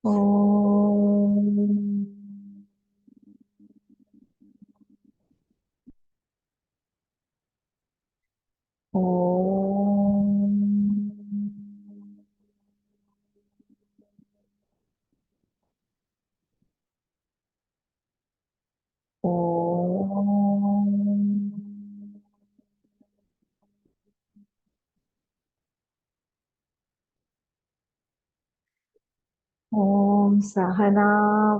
ओम ओम ओम ओम सहना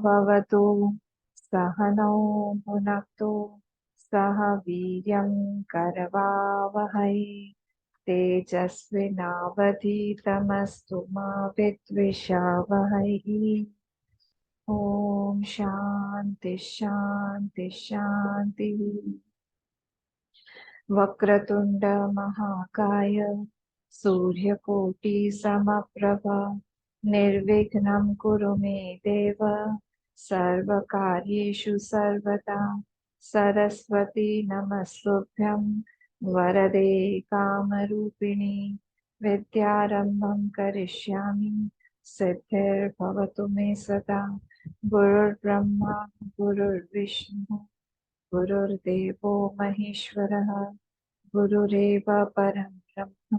भवतु सहनौ भुनक्तु सह वीर्यं करवावहै तेजस्विनावधीतमस्तु मा विद्विषावहै। ओम शांति शांति शांति। वक्रतुंड महाकाय सूर्यकोटि समप्रभ निर्विघ्नं कुरु मे देव सर्वकार्येषु सर्वदा। सरस्वती नमस्तुभ्यं वरदे कामरूपिणि विद्यारम्भं करिष्यामि सिद्धिर्भवतु मे सदा। गुरुर्ब्रह्मा गुरुर्विष्णु गुरुर्देवो महेश्वरः गुरुरेव परं ब्रह्म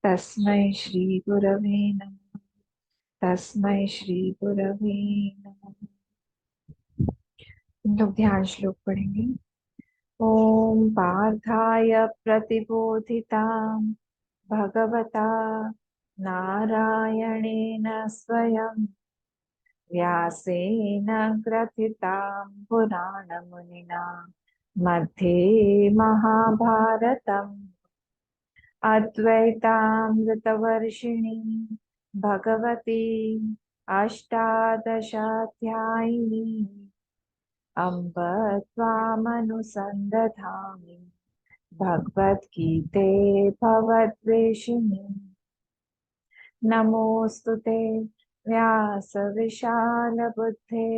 तस्मै श्री गुरवे नमः। तस्मै श्री गुरवे नमः। हम लोग ध्यान श्लोक पढ़ेंगे। ओम पार्थाय प्रतिबोधितां भगवता नारायणेन स्वयं व्यासेन ग्रथितां पुराणमुनिना मध्ये महाभारतम् अद्वैतामृतवर्षिणी भगवती अष्टादशाध्यायिनी अम्ब त्वामनुसन्दधामि भगवद्गीते भवद्वेषिणी। नमोऽस्तु ते व्यासविशालबुद्धे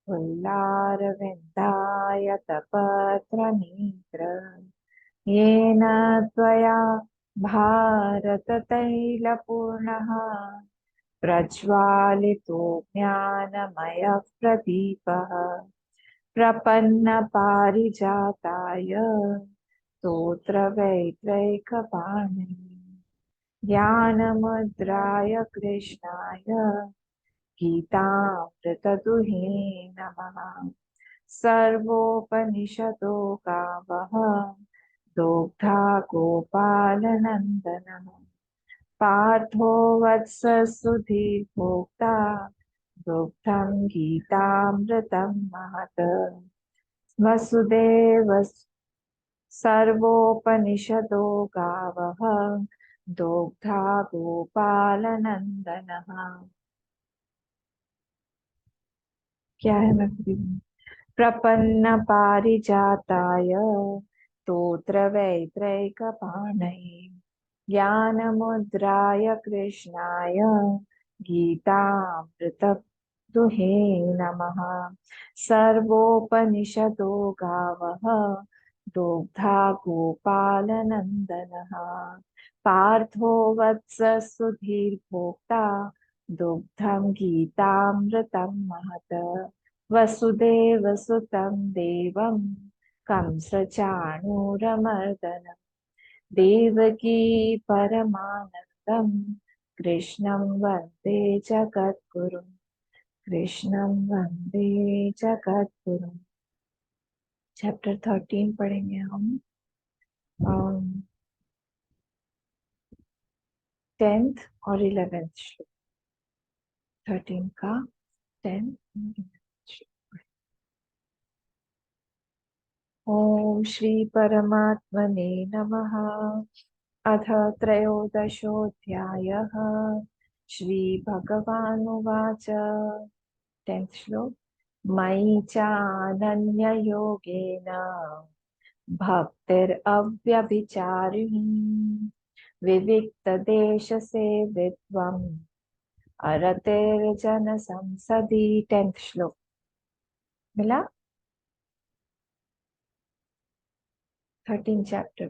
पुल्लारविन्दायतपत्रनेत्र येन त्वया भारततैलपूर्णः प्रज्वालितो ज्ञानमयः प्रदीपः प्रपन्नपारिजाताय स्तोत्रवैत्रैकपाणिने ज्ञानमुद्राय कृष्णाय गीतामृतदुहे नमः। सर्वोपनिषदो गावः दोग्धा गोपालनन्दनः पार्थो वत्स सुधीर्भोक्ता दुग्धं गीतामृतं महत्। वसुदेव सर्वोपनिषदो गावः दोग्धा गोपालनन्दनः। क्या है मैं प्रपन्न पारिजाताय स्तोत्रवैत्रैकपाणये ज्ञानमुद्राय कृष्णाय गीतामृतदुहे नमः। सर्वोपनिषदो गावः दोग्धा गोपालनन्दनः पार्थो वत्स सुधीर्भोक्ता दुग्धं गीतामृतं महत्। वसुदेवसुतं देवं कंसचाणूरमर्दनं देवकी परमानन्दं कृष्णं वन्दे जगद्गुरुं। कृष्णं वन्दे जगद्गुरुं। चैप्टर 13 पढ़ेंगे हम। 10th और 11th श्लोक। 13 का 10th। ओम श्री परमात्मने नमः। अथ त्रयोदशोऽध्यायः। श्री भगवानुवाच। 10th श्लोक। मयि चानन्ययोगेन भक्तिरव्यभिचारिणी विविक्तदेशसेवित्वम् अरतिर्जनसंसदि। 10th श्लोक मिला। 13 चैप्टर।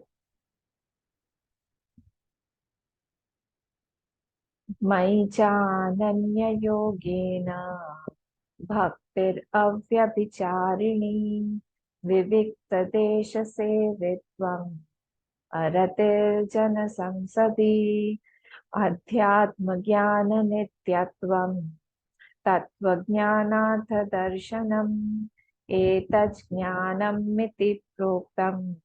मयि चानन्ययोगेन भक्तिरव्यभिचारिणी विविक्तदेशसेवित्वम् अरतिर्जनसंसदि अध्यात्मज्ञाननित्यत्वम् तत्त्वज्ञानार्थदर्शनम् एतज्ज्ञानमिति प्रोक्तम्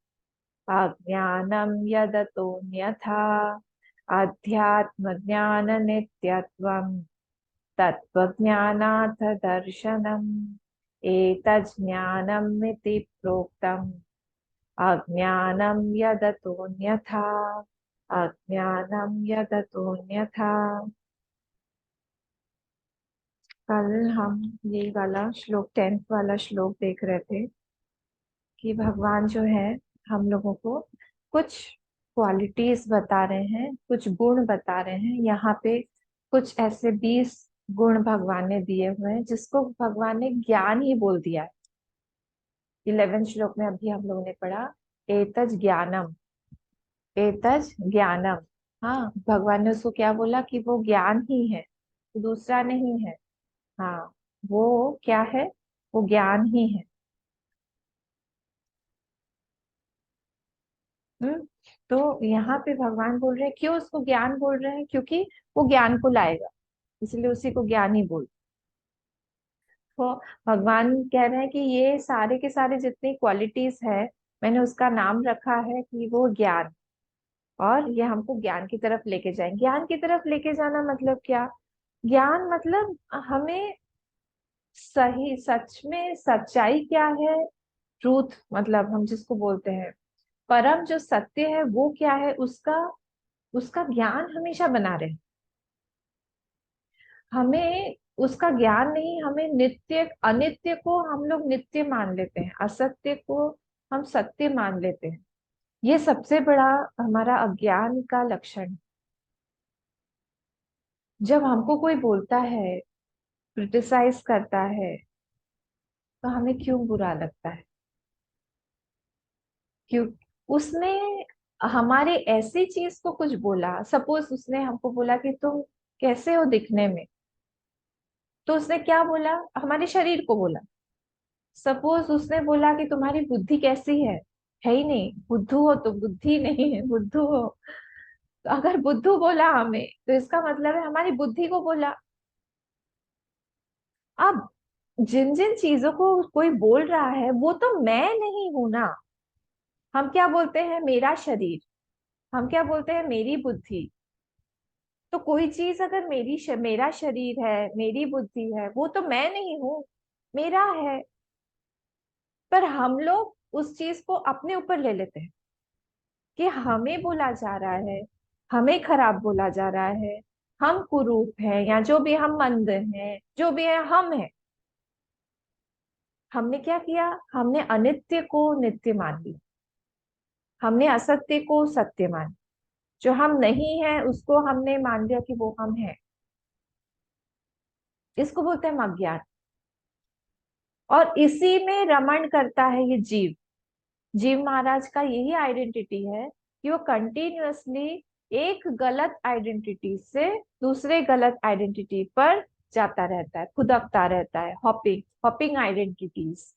अज्ञानं यदतोऽन्यथा अध्यात्मज्ञाननित्यत्वम् तत्त्वज्ञानार्थदर्शनम् एतज्ज्ञानमिति प्रोक्तम् अज्ञानं यदतोऽन्यथा अज्ञानं यदतोऽन्यथा। कल हम ये वाला श्लोक 10th वाला श्लोक देख रहे थे कि भगवान जो है हम लोगों को कुछ क्वालिटीज बता रहे हैं, कुछ गुण बता रहे हैं। यहाँ पे कुछ ऐसे 20 गुण भगवान ने दिए हुए हैं जिसको भगवान ने ज्ञान ही बोल दिया है। 11वें श्लोक में अभी हम लोगों ने पढ़ा एतज ज्ञानम, एतज ज्ञानम। हाँ, भगवान ने उसको क्या बोला कि वो ज्ञान ही है, दूसरा नहीं है। हाँ, वो क्या है, वो ज्ञान ही है। हम्म। तो यहाँ पे भगवान बोल रहे हैं, क्यों उसको ज्ञान बोल रहे हैं? क्योंकि वो ज्ञान को लाएगा, इसलिए उसी को ज्ञान ही बोल। तो भगवान कह रहे हैं कि ये सारे के सारे जितनी क्वालिटीज है, मैंने उसका नाम रखा है कि वो ज्ञान। और ये हमको ज्ञान की तरफ लेके जाए। ज्ञान की तरफ लेके जाना मतलब क्या? ज्ञान मतलब हमें सही, सच में सच्चाई क्या है, ट्रूथ मतलब हम जिसको बोलते हैं परम जो सत्य है वो क्या है, उसका उसका ज्ञान हमेशा बना रहे। हमें उसका ज्ञान नहीं, हमें नित्य अनित्य को हम लोग नित्य मान लेते हैं, असत्य को हम सत्य मान लेते हैं। ये सबसे बड़ा हमारा अज्ञान का लक्षण है। जब हमको कोई बोलता है, क्रिटिसाइज करता है, तो हमें क्यों बुरा लगता है? क्यों? उसने हमारे ऐसी चीज को कुछ बोला, सपोज उसने हमको बोला कि तुम कैसे हो दिखने में, तो उसने क्या बोला? हमारे शरीर को बोला। सपोज उसने बोला कि तुम्हारी बुद्धि कैसी है ही नहीं, बुद्धू हो, तो बुद्धि नहीं है, बुद्धू हो। तो अगर बुद्धू बोला हमें, तो इसका मतलब है हमारी बुद्धि को बोला। अब जिन जिन चीजों को कोई बोल रहा है वो तो मैं नहीं हूं ना। हम क्या बोलते हैं? मेरा शरीर। हम क्या बोलते हैं? मेरी बुद्धि। तो कोई चीज अगर मेरा शरीर है, मेरी बुद्धि है, वो तो मैं नहीं हूँ, मेरा है। पर हम लोग उस चीज को अपने ऊपर ले लेते हैं कि हमें बोला जा रहा है, हमें खराब बोला जा रहा है, हम कुरूप हैं, या जो भी हम मंद हैं, जो भी है हम हैं। हमने क्या किया? हमने अनित्य को नित्य मान लिया, हमने असत्य को सत्य मान, जो हम नहीं है उसको हमने मान लिया कि वो हम है। इसको बोलते हैं हम अज्ञान। और इसी में रमण करता है ये जीव। जीव महाराज का यही आइडेंटिटी है कि वो कंटिन्यूअसली एक गलत आइडेंटिटी से दूसरे गलत आइडेंटिटी पर जाता रहता है, खुदकता रहता है, हॉपिंग हॉपिंग आइडेंटिटीज।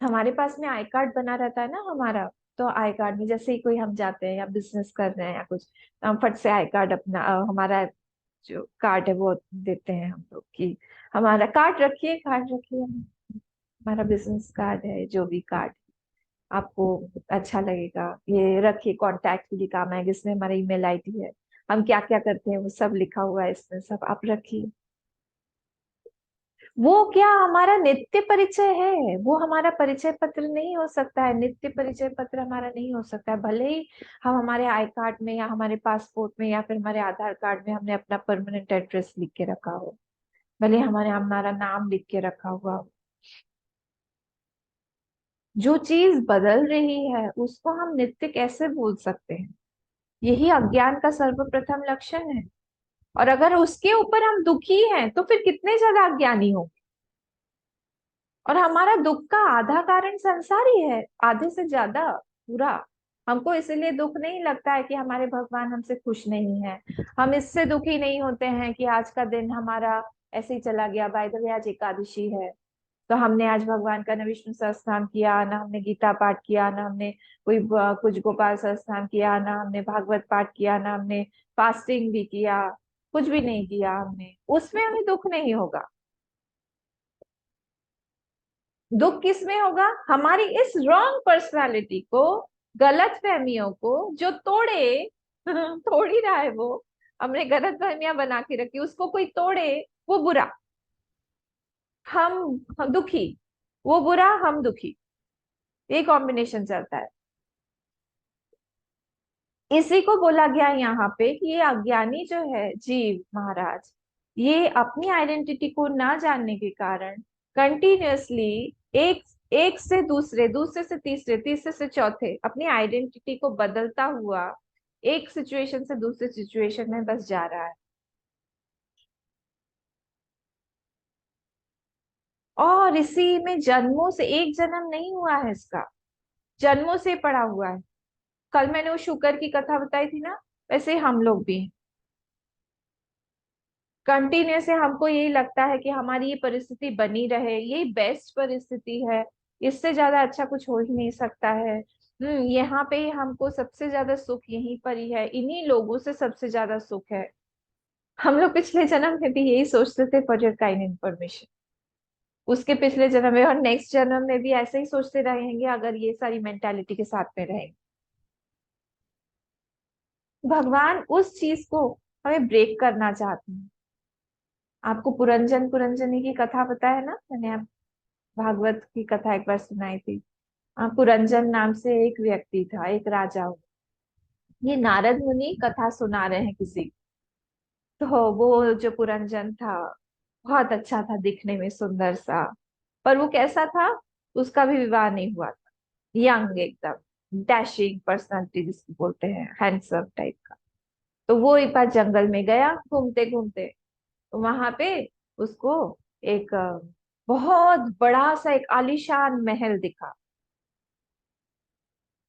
हमारे पास में आई कार्ड बना रहता है ना हमारा। तो आई कार्ड में जैसे ही कोई हम जाते हैं या बिजनेस कर रहे हैं या कुछ, तो हम फट से आई कार्ड अपना हमारा जो कार्ड है वो देते हैं हम लोग कि हमारा कार्ड रखिए, कार्ड रखिए। हमारा बिजनेस कार्ड है, जो भी कार्ड आपको अच्छा लगेगा ये रखिए, कांटेक्ट के लिए काम आएगा, इसमें हमारा ईमेल आईडी है, हम क्या क्या करते हैं वो सब लिखा हुआ है इसमें, सब आप रखिए। वो क्या हमारा नित्य परिचय है? वो हमारा परिचय पत्र नहीं हो सकता है, नित्य परिचय पत्र हमारा नहीं हो सकता है। भले ही हम हमारे आई कार्ड में या हमारे पासपोर्ट में या फिर हमारे आधार कार्ड में हमने अपना परमानेंट एड्रेस लिख के रखा हो, भले ही हमारे हमारा नाम लिख के रखा हुआ हो, जो चीज बदल रही है उसको हम नित्य कैसे बोल सकते हैं? यही अज्ञान का सर्वप्रथम लक्षण है। और अगर उसके ऊपर हम दुखी हैं तो फिर कितने ज्यादा अज्ञानी हो। और हमारा दुख का आधा कारण संसार ही है, आधे से ज्यादा पूरा। हमको इसलिए दुख नहीं लगता है कि हमारे भगवान हमसे खुश नहीं है। हम इससे दुखी नहीं होते हैं कि आज का दिन हमारा ऐसे ही चला गया। बाय द वे आज एकादशी है, तो हमने आज भगवान का न विष्णु सहस्त्रनाम किया, ना हमने गीता पाठ किया, ना हमने कोई कुछ गोपाल सहस्त्रनाम किया, ना हमने भागवत पाठ किया, ना हमने फास्टिंग भी किया, कुछ भी नहीं किया हमने, उसमें हमें दुख नहीं होगा। दुख किस में होगा? हमारी इस रॉन्ग पर्सनालिटी को, गलत फहमियों को जो तोड़े तोड़ ही रहा है वो, हमने गलत फहमियां बना के रखी, उसको कोई तोड़े, वो बुरा, हम दुखी, वो बुरा हम दुखी, ये कॉम्बिनेशन चलता है। इसी को बोला गया यहाँ पे कि ये अज्ञानी जो है जीव महाराज, ये अपनी आइडेंटिटी को ना जानने के कारण कंटिन्यूअसली एक एक से दूसरे, दूसरे से तीसरे, तीसरे से चौथे अपनी आइडेंटिटी को बदलता हुआ एक सिचुएशन से दूसरे सिचुएशन में बस जा रहा है। और इसी में जन्मों से, एक जन्म नहीं हुआ है इसका, जन्मों से पड़ा हुआ है। कल मैंने वो शुकर की कथा बताई थी ना, वैसे हम लोग भी कंटिन्यू से हमको यही लगता है कि हमारी ये परिस्थिति बनी रहे, यही बेस्ट परिस्थिति है, इससे ज्यादा अच्छा कुछ हो ही नहीं सकता है। यहाँ पे ही हमको सबसे ज्यादा सुख यहीं पर ही है, इन्हीं लोगों से सबसे ज्यादा सुख है। हम लोग पिछले जन्म में भी यही सोचते थे फॉर योर काइंड इन्फॉर्मेशन, उसके पिछले जन्म में और नेक्स्ट जन्म में भी ऐसे ही सोचते रहेंगे अगर ये सारी मेंटालिटी के साथ में रहेंगे। भगवान उस चीज को हमें ब्रेक करना चाहते हैं। आपको पुरंजन पुरंजनी की कथा पता है ना? मैंने भागवत की कथा एक बार सुनाई थी। पुरंजन नाम से एक व्यक्ति था, एक राजा हुआ। ये नारद मुनि कथा सुना रहे हैं किसी को। तो वो जो पुरंजन था बहुत अच्छा था, दिखने में सुंदर सा, पर वो कैसा था, उसका भी विवाह नहीं हुआ था। यंग एकदम डैशिंग पर्सनालिटी जिसको बोलते हैं, हैंडसम टाइप का। तो वो एक बार जंगल में गया घूमते घूमते, तो वहां पे उसको एक बहुत बड़ा सा एक आलीशान महल दिखा,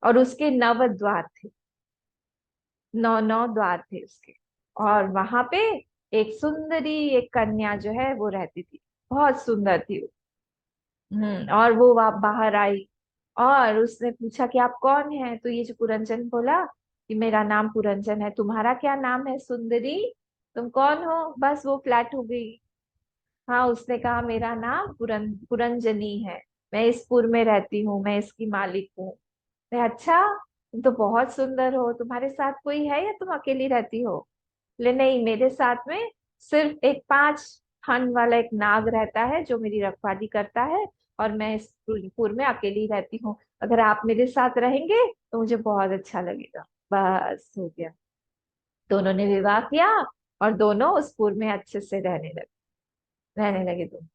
और उसके नव द्वार थे, नौ नौ द्वार थे उसके। और वहां पे एक सुंदरी, एक कन्या जो है वो रहती थी, बहुत सुंदर थी वो। और वो वहां बाहर आई, और उसने पूछा कि आप कौन हैं? तो ये जो पुरंजन बोला कि मेरा नाम पुरंजन है, तुम्हारा क्या नाम है सुंदरी, तुम कौन हो? बस वो फ्लैट हो गई। हाँ, उसने कहा मेरा नाम पुरंजनी है, मैं इस पुर में रहती हूँ, मैं इसकी मालिक हूँ। अच्छा, तुम तो बहुत सुंदर हो, तुम्हारे साथ कोई है या तुम अकेली रहती हो? बोले नहीं, मेरे साथ में सिर्फ एक 5 फन वाला एक नाग रहता है जो मेरी रखवाली करता है, और मैं इस पुर में अकेली रहती हूँ। अगर आप मेरे साथ रहेंगे तो मुझे बहुत अच्छा लगेगा। बस हो गया, दोनों ने विवाह किया, और दोनों उस पुर में अच्छे से रहने लगे दोनों।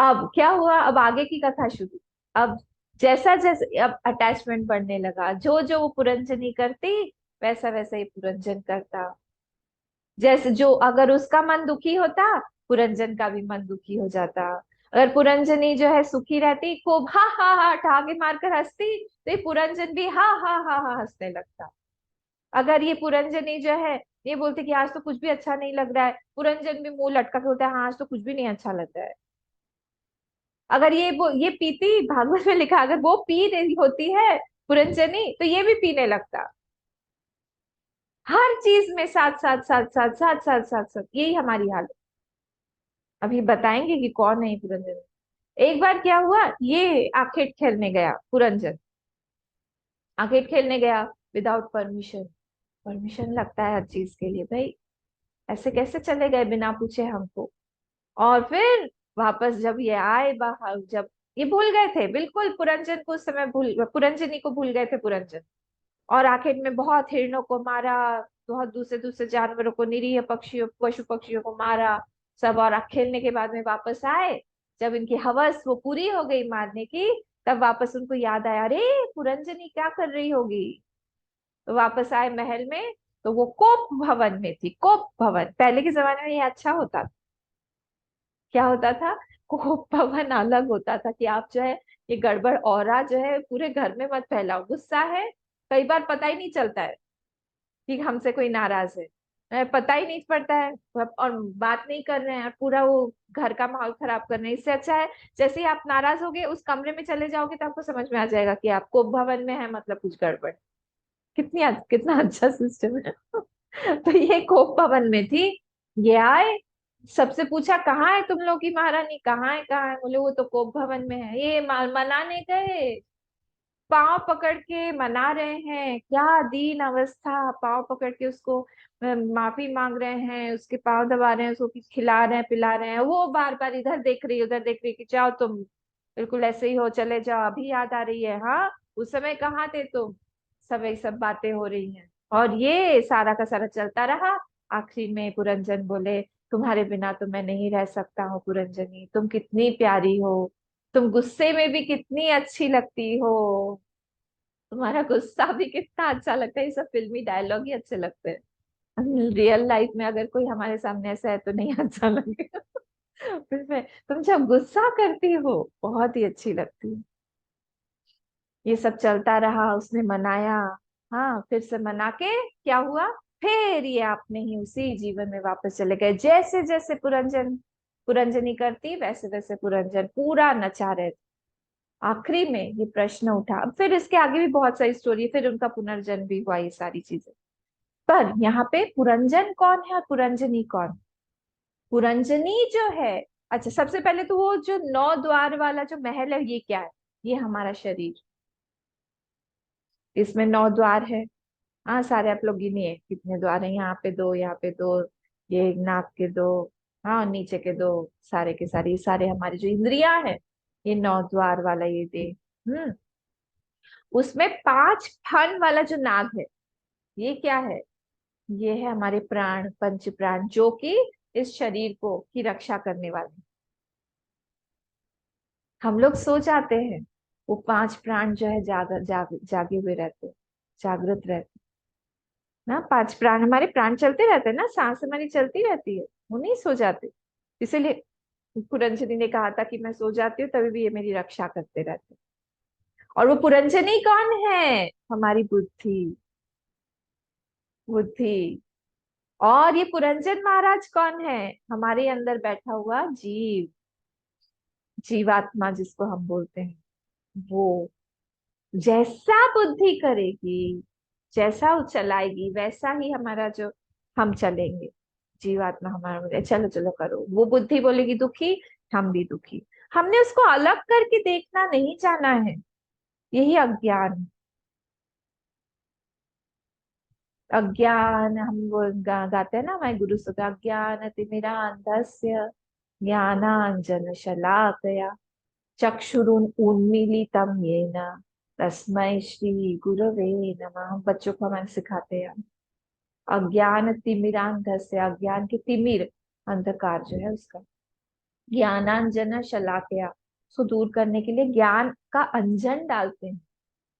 अब क्या हुआ, अब आगे की कथा शुरू। अब जैसा जैसे अब अटैचमेंट बढ़ने लगा, जो जो वो पुरंजनी करती वैसा वैसा ही पुरंजन करता। जैसे जो, अगर उसका मन दुखी होता, पुरंजन का भी मन दुखी हो जाता। अगर पुरंजनी जो है सुखी रहती, खूब हा हा हा ठहाके मारकर हंसती, तो ये पुरंजन भी हा हा हा हा हंसने लगता। अगर ये पुरंजनी जो है ये बोलती कि आज तो कुछ भी अच्छा नहीं लग रहा है, पुरंजन भी मुंह लटका के बोलता है हाँ आज तो कुछ भी नहीं अच्छा लग रहा है। अगर ये पीती, भागवत में लिखा, अगर वो पी रही होती है पुरंजनी, तो ये भी पीने लगता। हर चीज में साथ साथ साथ साथ साथ साथ साथ साथ, यही हमारी हालत। अभी बताएंगे कि कौन है ये पुरंजन। एक बार क्या हुआ, ये आखेट खेलने गया पुरंजन, आखेट खेलने गया विदाउट परमिशन। परमिशन लगता है हर चीज के लिए भाई, ऐसे कैसे चले गए बिना पूछे हमको? और फिर वापस जब ये आए बाहर, जब ये भूल गए थे बिल्कुल पुरंजन को, उस समय भूल, पुरंजनी को भूल गए थे पुरंजन। और आखिर में बहुत हिरणों को मारा, बहुत दूसरे दूसरे जानवरों को, निरीह पक्षियों, पशु पक्षियों को मारा सब। और खेलने के बाद में वापस आए, जब इनकी हवस वो पूरी हो गई मारने की, तब वापस उनको याद आया, अरे पुरंजनी क्या कर रही होगी। तो वापस आए महल में, तो वो कोप भवन में थी। कोप भवन पहले के जमाने में ये अच्छा होता था। क्या होता था, कोप भवन अलग होता था कि आप जो है ये गड़बड़ औरा जो है पूरे घर में मत फैलाओ, गुस्सा है कई बार पता ही नहीं चलता है कि हमसे कोई नाराज है, पता ही नहीं पड़ता है, और बात नहीं कर रहे हैं और पूरा वो घर का माहौल खराब कर रहे हैं। इससे अच्छा है जैसे ही आप नाराज होगे उस कमरे में चले जाओगे तो आपको समझ में आ जाएगा कि आप कोप भवन में है, मतलब कुछ गड़बड़। कितना अच्छा सिस्टम है। तो ये कोप भवन में थी। ये आए, सबसे पूछा कहाँ है तुम लोग की महारानी, कहाँ है? बोले वो तो कोप भवन में है। ये मनाने गए, पांव पकड़ के मना रहे हैं, क्या दीन अवस्था, पांव पकड़ के उसको माफी मांग रहे हैं, उसके पांव दबा रहे हैं, उसको कुछ खिला रहे हैं पिला रहे हैं। वो बार बार इधर देख रही उधर देख रही कि जाओ तुम बिल्कुल ऐसे ही हो, चले जाओ, अभी याद आ रही है, हाँ उस समय कहाँ थे तुम। सब यही सब बातें हो रही हैं और ये सारा का सारा चलता रहा। आखिरी में पुरंजन बोले, तुम्हारे बिना तो मैं नहीं रह सकता हूँ पुरंजनी, तुम कितनी प्यारी हो, तुम गुस्से में भी कितनी अच्छी लगती हो, तुम्हारा गुस्सा भी कितना अच्छा लगता है। ये सब फिल्मी डायलॉग ही अच्छे लगते हैं, रियल लाइफ में अगर कोई हमारे सामने ऐसा है तो नहीं अच्छा लगेगा। फिर मैं, तुम जब गुस्सा करती हो बहुत ही अच्छी लगती है। ये सब चलता रहा, उसने मनाया। हाँ, फिर से मना के क्या हुआ, फिर ये आपने ही उसी जीवन में वापस चले गए। जैसे जैसे पुरंजनी करती वैसे वैसे पुरंजन पूरा नचा रहे थे। आखिरी में ये प्रश्न उठा। अब फिर इसके आगे भी बहुत सारी स्टोरी है, फिर उनका पुनर्जन्म भी हुआ, ये सारी चीजें। पर यहाँ पे पुरंजन कौन है और पुरंजनी कौन? पुरंजनी जो है, अच्छा सबसे पहले तो वो जो 9 द्वार वाला जो महल है ये क्या है? ये हमारा शरीर, इसमें 9 द्वार है। हाँ सारे आप लोग गिनिए कितने द्वार हैं, यहाँ पे दो, यहाँ पे दो, ये नाक के दो, हाँ और नीचे के दो, सारे के सारे, ये सारे हमारी जो इंद्रियां हैं, ये 9 द्वार वाला ये दे। उसमें 5 फन वाला जो नाग है, ये क्या है? ये है हमारे प्राण, पंच प्राण, जो कि इस शरीर को की रक्षा करने वाले। हम लोग सो जाते हैं, वो 5 प्राण जो है जागे हुए रहते हैं, जागृत रहते हैं ना। 5 प्राण, हमारे प्राण चलते रहते हैं ना, सांस हमारी चलती रहती है, वो नहीं सो जाते। इसीलिए पुरंजनी ने कहा था कि मैं सो जाती हूँ तभी भी ये मेरी रक्षा करते रहते हैं। और वो पुरंजनी कौन है? हमारी बुद्धि। बुद्धि। और ये पुरंजन महाराज कौन है? हमारे अंदर बैठा हुआ जीव, जीवात्मा जिसको हम बोलते हैं। वो जैसा बुद्धि करेगी, जैसा वो चलाएगी वैसा ही हमारा जो हम चलेंगे। जीवात्मा हमारा बोले चलो चलो करो, वो बुद्धि बोलेगी दुखी, हम भी दुखी। हमने उसको अलग करके देखना नहीं जाना है, यही अज्ञान है। अज्ञान, हम वो गाते हैं ना हमारे गुरु सुख, अज्ञान तिमिरान्धस्य ज्ञानांजन शलाकया चक्षुरुन्मीलितं येन तस्मै श्री गुरवे नमः। हम बच्चों को हमारे सिखाते हैं। अज्ञान तिमिरांधस्य, अज्ञान के तिमिर, अंधकार जो है उसका, ज्ञानांजन शलाकया, उसको दूर करने के लिए ज्ञान का अंजन डालते हैं।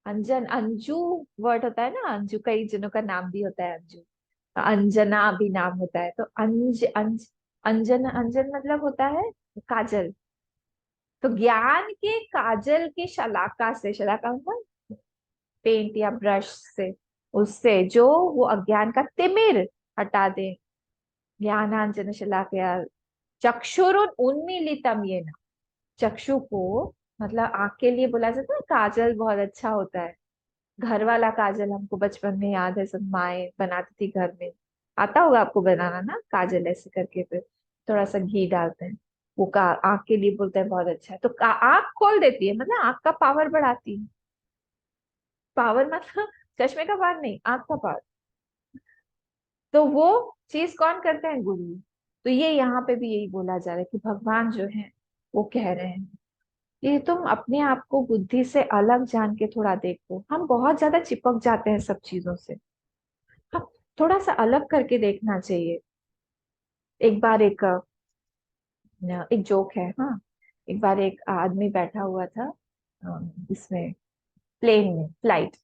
अंजन, अंजू वर्ड होता है ना, अंजू कई जनों का नाम भी होता है अंजू, तो अंजना भी नाम होता है। तो अंजन, अंजन मतलब होता है काजल। तो ज्ञान के काजल की शलाका से, शलाका मतलब पेंट या ब्रश से, उससे जो वो अज्ञान का तिमिर हटा दे। ज्ञानांजन शलाकया चक्षुरुन उन्मीलितम ये ना, चक्षु को, मतलब आंख के लिए बोला जाता है काजल बहुत अच्छा होता है। घर वाला काजल हमको बचपन में याद है, सब माए बनाती थी घर में। आता होगा आपको बनाना ना काजल, ऐसे करके फिर थोड़ा सा घी डालते हैं। वो का आंख के लिए बोलते हैं बहुत अच्छा है, तो आंख खोल देती है, मतलब आंख का पावर बढ़ाती है। पावर मतलब चश्मे का पावर नहीं, आंख का पावर। तो वो चीज कौन करते हैं? गुरु। तो ये यहाँ पे भी यही बोला जा रहा है कि भगवान जो है वो कह रहे हैं कि तुम अपने आप को बुद्धि से अलग जान के थोड़ा देखो। हम बहुत ज्यादा चिपक जाते हैं सब चीजों से, हम थोड़ा सा अलग करके देखना चाहिए। एक बार एक जोक है, हाँ। एक बार एक आदमी बैठा हुआ था इसमें, प्लेन में, फ्लाइट,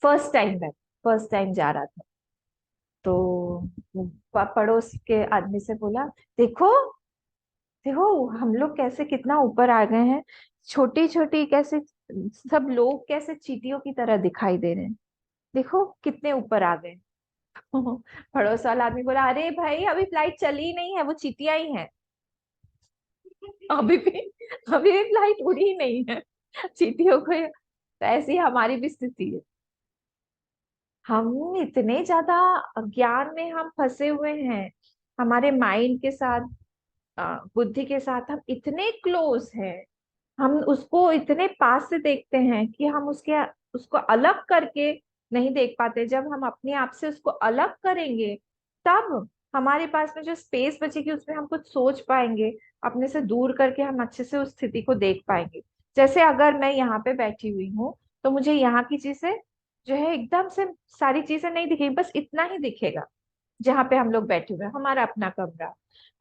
फर्स्ट टाइम बैठ फर्स्ट टाइम जा रहा था। तो वो पड़ोस के आदमी से बोला, देखो देखो हम लोग कैसे कितना ऊपर आ गए हैं, छोटी छोटी कैसे सब लोग कैसे चींटियों की तरह दिखाई दे रहे हैं। देखो कितने ऊपर आ गए। पड़ोस वाला आदमी बोला, अरे भाई अभी फ्लाइट चली ही नहीं है, वो चीटियां ही है। अभी भी अभी भी फ्लाइट उड़ी ही नहीं है, चीटियों को। तो ऐसी हमारी भी स्थिति है। हम इतने ज्यादा अज्ञान में हम फंसे हुए हैं, हमारे माइंड के साथ, बुद्धि के साथ हम इतने क्लोज हैं। हम उसको इतने पास से देखते हैं कि हम उसको अलग करके नहीं देख पाते। जब हम अपने आप से उसको अलग करेंगे, तब हमारे पास में जो स्पेस बचेगी उसमें हम कुछ सोच पाएंगे। अपने से दूर करके हम अच्छे से उस स्थिति को देख पाएंगे। जैसे अगर मैं यहाँ पे बैठी हुई हूँ, तो मुझे यहाँ की चीजें जो है एकदम से सारी चीजें नहीं दिखेगी, बस इतना ही दिखेगा। जहाँ पे हम लोग बैठे हुए हैं, हमारा अपना कमरा।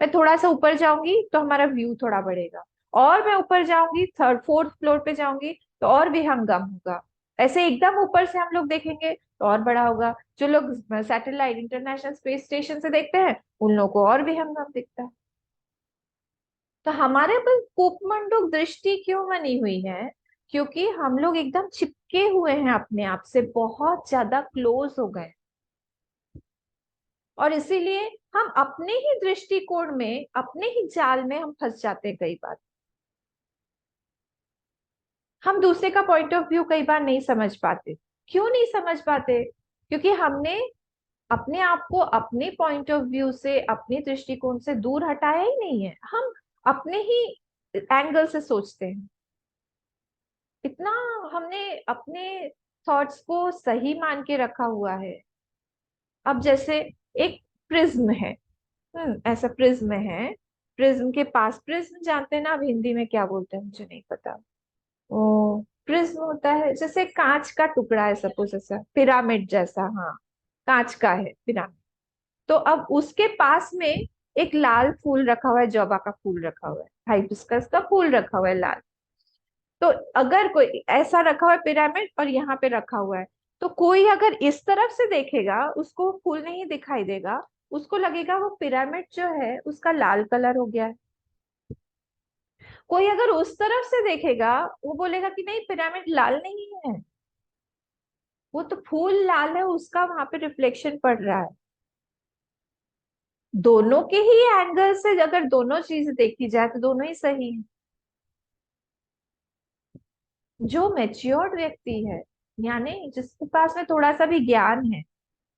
मैं थोड़ा सा ऊपर जाऊंगी तो हमारा व्यू थोड़ा बढ़ेगा, और मैं ऊपर जाऊंगी, थर्ड फोर्थ फ्लोर पे जाऊंगी तो और भी हंगम होगा। ऐसे एकदम ऊपर से हम लोग देखेंगे तो और बड़ा होगा। जो लोग सैटेलाइट इंटरनेशनल स्पेस स्टेशन से देखते हैं, उन लोगों को और भी हंगम दिखता है। तो हमारे पर कूपमंडूक दृष्टि क्यों बनी हुई है? क्योंकि हम लोग एकदम चिपके हुए हैं, अपने आप से बहुत ज्यादा क्लोज हो गए। और इसीलिए हम अपने ही दृष्टिकोण में, अपने ही जाल में हम फंस जाते हैं कई बार। हम दूसरे का पॉइंट ऑफ व्यू कई बार नहीं समझ पाते। क्यों नहीं समझ पाते? क्योंकि हमने अपने आप को अपने पॉइंट ऑफ व्यू से, अपने दृष्टिकोण से दूर हटाया ही नहीं है। हम अपने ही एंगल से सोचते हैं। इतना हमने अपने थॉट्स को सही मान के रखा हुआ है। अब जैसे एक प्रिज्म है। ऐसा प्रिज्म है। प्रिज्म के पास, प्रिज्म जानते हैं ना? अब हिंदी में क्या बोलते हैं मुझे नहीं पता। ओ, प्रिज्म होता है जैसे कांच का टुकड़ा है, सपोज ऐसा पिरामिड जैसा। हाँ, कांच का है पिरामिड। तो अब उसके पास में एक लाल फूल रखा हुआ है, जौबा का फूल रखा हुआ है, हाइबिस्कस का फूल रखा हुआ है लाल। तो अगर कोई ऐसा रखा हुआ है पिरामिड और यहाँ पे रखा हुआ है, तो कोई अगर इस तरफ से देखेगा उसको फूल नहीं दिखाई देगा। उसको लगेगा वो पिरामिड जो है उसका लाल कलर हो गया है। कोई अगर उस तरफ से देखेगा, वो बोलेगा कि नहीं, पिरामिड लाल नहीं है, वो तो फूल लाल है, उसका वहां पे रिफ्लेक्शन पड़ रहा है। दोनों के ही एंगल से अगर दोनों चीजें देखी जाए तो दोनों ही सही है। जो मेच्योर्ड व्यक्ति है, यानी जिसके पास में थोड़ा सा भी ज्ञान है,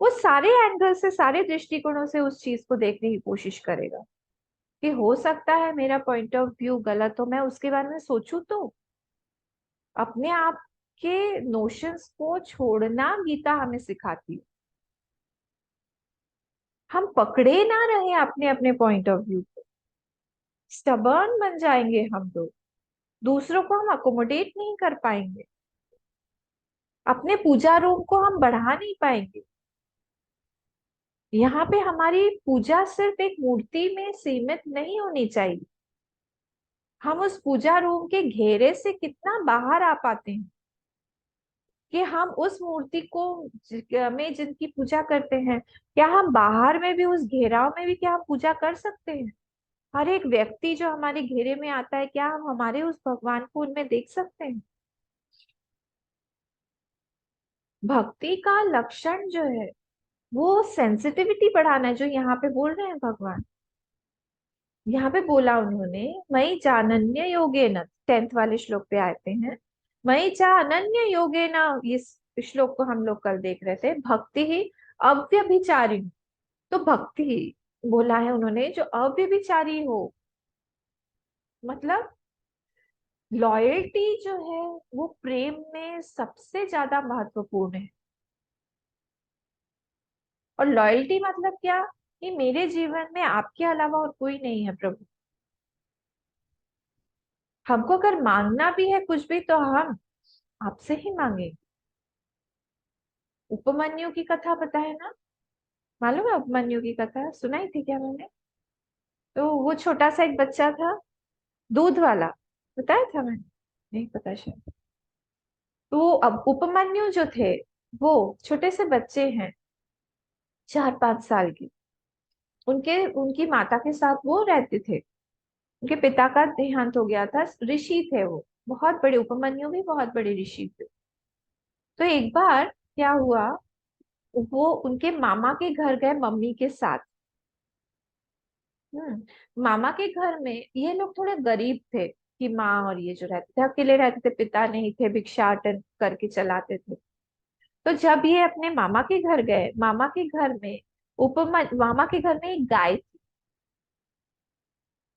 वो सारे एंगल से, सारे दृष्टिकोणों से उस चीज को देखने की कोशिश करेगा। कि हो सकता है मेरा पॉइंट ऑफ व्यू गलत हो, मैं उसके बारे में सोचूं तो। अपने आप के नोशंस को छोड़ना गीता हमें सिखाती है। हम पकड़े ना रहे अपने अपने पॉइंट ऑफ व्यू को। स्टबर्न बन जाएंगे हम लोग, दूसरों को हम अकोमोडेट नहीं कर पाएंगे, अपने पूजा रूम को हम बढ़ा नहीं पाएंगे। यहाँ पे हमारी पूजा सिर्फ एक मूर्ति में सीमित नहीं होनी चाहिए। हम उस पूजा रूम के घेरे से कितना बाहर आ पाते हैं, कि हम उस मूर्ति को में जिनकी पूजा करते हैं, क्या हम बाहर में भी, उस घेराव में भी क्या हम पूजा कर सकते हैं? हर एक व्यक्ति जो हमारे घेरे में आता है, क्या हम हमारे उस भगवान को उनमें देख सकते हैं? भक्ति का लक्षण जो है, वो सेंसिटिविटी बढ़ाना है, जो यहाँ पे बोल रहे हैं भगवान। यहाँ पे बोला उन्होंने, मई चानन्य योगेन, 10th वाले श्लोक पे आते हैं। मई चा अनन्य योगेन, इस श्लोक को हम लोग कल देख रहे थे। भक्ति ही अव्यभिचारी। तो भक्ति बोला है उन्होंने जो अव्यभिचारी हो, मतलब लॉयल्टी जो है वो प्रेम में सबसे ज्यादा महत्वपूर्ण है। और लॉयल्टी मतलब क्या? कि मेरे जीवन में आपके अलावा और कोई नहीं है प्रभु। हमको अगर मांगना भी है कुछ भी, तो हम आपसे ही मांगे। उपमन्यु की कथा पता है ना? मालूम है उपमन्यु की कथा? सुनाई थी क्या मैंने? तो वो छोटा सा एक बच्चा था, दूध वाला। बताया था मैंने? नहीं पता शायद। तो अब उपमन्यु जो थे, वो छोटे से बच्चे हैं, 4-5 साल की। उनके उनकी माता के साथ वो रहते थे। उनके पिता का देहांत हो गया था। ऋषि थे वो, बहुत बड़े। उपमन्यु भी बहुत बड़े ऋषि थे। तो एक बार क्या हुआ वो उनके मामा के घर गए मम्मी के साथ। मामा के घर में ये लोग थोड़े गरीब थे, कि माँ और ये जो रहते थे अकेले रहते थे, पिता नहीं थे, भिक्षाटन करके चलाते थे। तो जब ये अपने मामा के घर गए, मामा के घर में मामा के घर में एक गाय थी।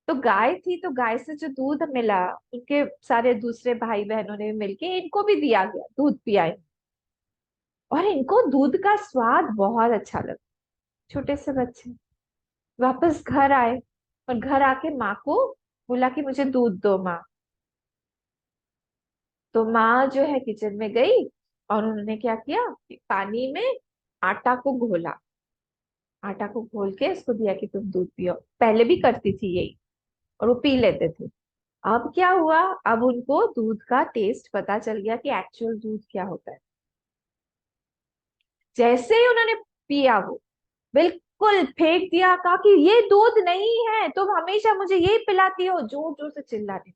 तो गाय थी, तो गाय से जो दूध मिला, उनके सारे दूसरे भाई बहनों ने मिलके इनको भी दिया गया, दूध पिया और इनको दूध का स्वाद बहुत अच्छा लगा। छोटे से बच्चे वापस घर आए और घर आके माँ को बोला कि मुझे दूध दो माँ। तो माँ जो है किचन में गई और उन्होंने क्या किया कि पानी में आटा को घोला, आटा को घोल के उसको दिया कि तुम दूध पियो। पहले भी करती थी यही और वो पी लेते थे। अब क्या हुआ, अब उनको दूध का टेस्ट पता चल गया कि एक्चुअल दूध क्या होता है। जैसे ही उन्होंने पिया वो बिल्कुल फेंक दिया, कहा कि ये दूध नहीं है, तुम हमेशा मुझे यही पिलाती हो, जोर जोर से चिल्लाने।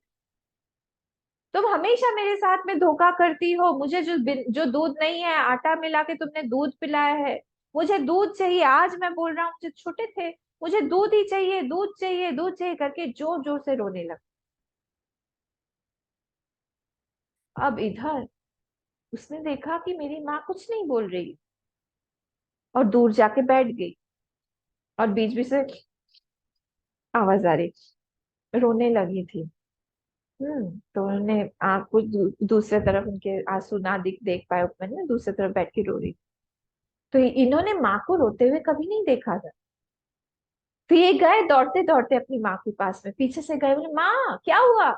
तुम हमेशा मेरे साथ में धोखा करती हो, मुझे जो दूध नहीं है, आटा मिला के तुमने दूध पिलाया है। मुझे दूध चाहिए, आज मैं बोल रहा हूँ, मुझे छोटे थे, मुझे दूध ही चाहिए, दूध चाहिए, दूध चाहिए करके जोर जोर से रोने लगा। अब इधर उसने देखा कि मेरी माँ कुछ नहीं बोल रही और दूर जाके बैठ गई और बीच बीच से आवाज आ रही, रोने लगी थी। तो उन्होंने आंख को दूसरे तरफ, उनके आंसू ना देख पाए उपमन्यु, दूसरी तरफ बैठ के रो रही। तो इन्होंने माँ को रोते हुए कभी नहीं देखा था। तो ये गए दौड़ते दौड़ते अपनी माँ के पास में, पीछे से गए, बोले माँ क्या हुआ।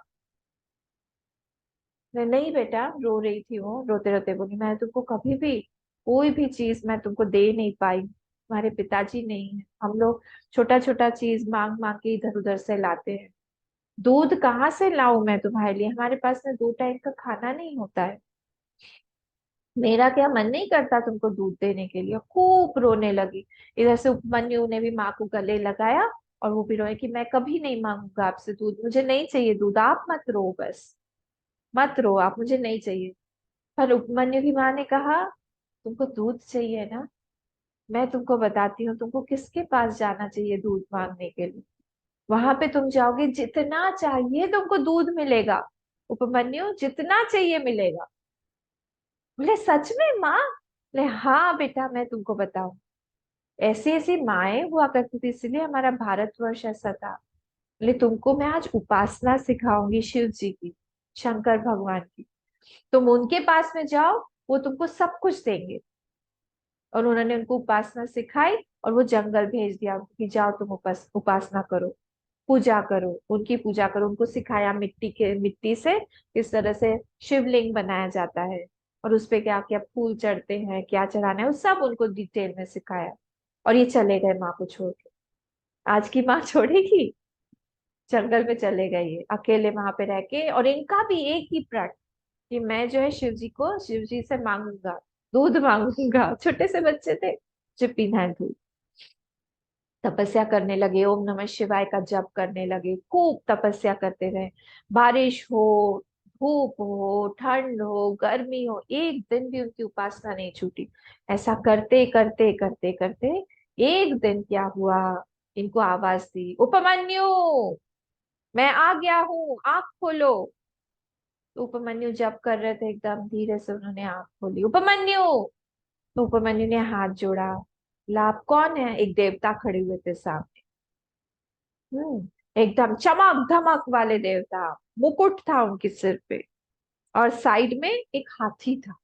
नहीं बेटा, रो रही थी वो, रोते रोते बोली मैं तुमको कभी भी कोई भी चीज मैं तुमको दे नहीं पाई, हमारे पिताजी नहीं है, हम लोग छोटा छोटा चीज मांग मांग के इधर उधर से लाते हैं। दूध कहाँ से लाऊं मैं तुम्हारे लिए, हमारे पास में 2 टाइम का खाना नहीं होता है। मेरा क्या मन नहीं करता तुमको दूध देने के लिए। खूब रोने लगी। इधर से उपमन्यु ने भी माँ को गले लगाया और वो भी रोए कि मैं कभी नहीं मांगूंगा आपसे दूध, मुझे नहीं चाहिए दूध, आप मत रो, बस मत रो आप, मुझे नहीं चाहिए। पर उपमन्यु की माँ ने कहा तुमको दूध चाहिए ना, मैं तुमको बताती हूँ तुमको किसके पास जाना चाहिए दूध मांगने के लिए। वहां पे तुम जाओगे, जितना चाहिए तुमको दूध मिलेगा, उपमन्यु जितना चाहिए मिलेगा। बोले सच में माँ। बोले हाँ बेटा, मैं तुमको बताऊं, ऐसी ऐसी माएं हुआ करती थी, इसलिए हमारा भारतवर्ष ऐसा था। बोले तुमको मैं आज उपासना सिखाऊंगी शिव जी की, शंकर भगवान की। तुम उनके पास में जाओ, वो तुमको सब कुछ देंगे। और उन्होंने उनको उपासना सिखाई और वो जंगल भेज दिया कि जाओ तुम उपासना करो, पूजा करो, उनकी पूजा करो। उनको सिखाया मिट्टी से किस तरह से शिवलिंग बनाया जाता है और उस पे क्या क्या फूल चढ़ते हैं, क्या चढ़ाना है, वो सब उनको डिटेल में सिखाया। और ये चले गए माँ को छोड़ के। आज की माँ छोड़ेगी, जंगल में चले गए ये अकेले वहां पे रह के। और इनका भी एक ही प्रण कि मैं जो है शिव जी से मांगूंगा, दूध मांगूंगा। छोटे से बच्चे थे जो पीना है दूध। तपस्या करने लगे, ओम नमः शिवाय का जप करने लगे, खूब तपस्या करते रहे। बारिश हो, धूप हो, ठंड हो, गर्मी हो, एक दिन भी उनकी उपासना नहीं छूटी। ऐसा करते करते करते करते एक दिन क्या हुआ, इनको आवाज दी, उपमन्यु मैं आ गया हूँ, आंख खोलो। तो उपमन्यु जप कर रहे थे, एकदम धीरे से उन्होंने आंख खोली, उपमन्यु। तो उपमन्यु ने हाथ जोड़ा। लाभ कौन है, एक देवता खड़े हुए थे सामने। एकदम चमक धमक वाले देवता, मुकुट था उनके सिर पे और साइड में एक हाथी था।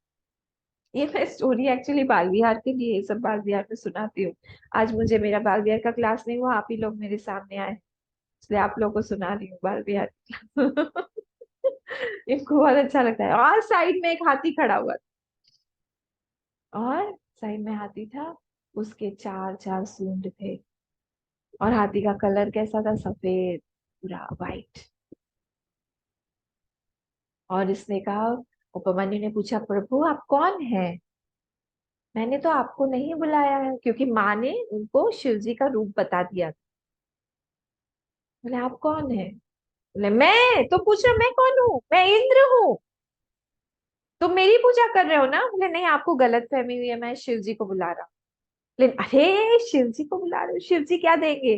ये मैं स्टोरी एक्चुअली बाल विहार के लिए ये सब बाल विहार में सुनाती हूँ। आज मुझे मेरा बाल विहार का क्लास नहीं हुआ, आप ही लोग मेरे सामने आए, इसलिए आप लोगों को सुना रही हूँ बाल विहार की। इनको बहुत अच्छा लगता है। और साइड में एक हाथी खड़ा हुआ था, और साइड में हाथी था, उसके चार चार सूंड थे। और हाथी का कलर कैसा था, सफेद, पूरा वाइट। और इसने कहा, उपमन्यु ने पूछा प्रभु आप कौन है, मैंने तो आपको नहीं बुलाया है, क्योंकि माँ ने उनको शिव जी का रूप बता दिया था। बोले आप कौन है। बोले मैं तो पूछ रहा मैं कौन हूँ, मैं इंद्र हूँ। तुम मेरी पूजा कर रहे हो ना? बोले नहीं, आपको गलत फहमी हुई है, मैं शिव जी को बुला रहा हूँ। लेकिन अरे शिव जी को बुला रहे हो, शिव जी क्या देंगे?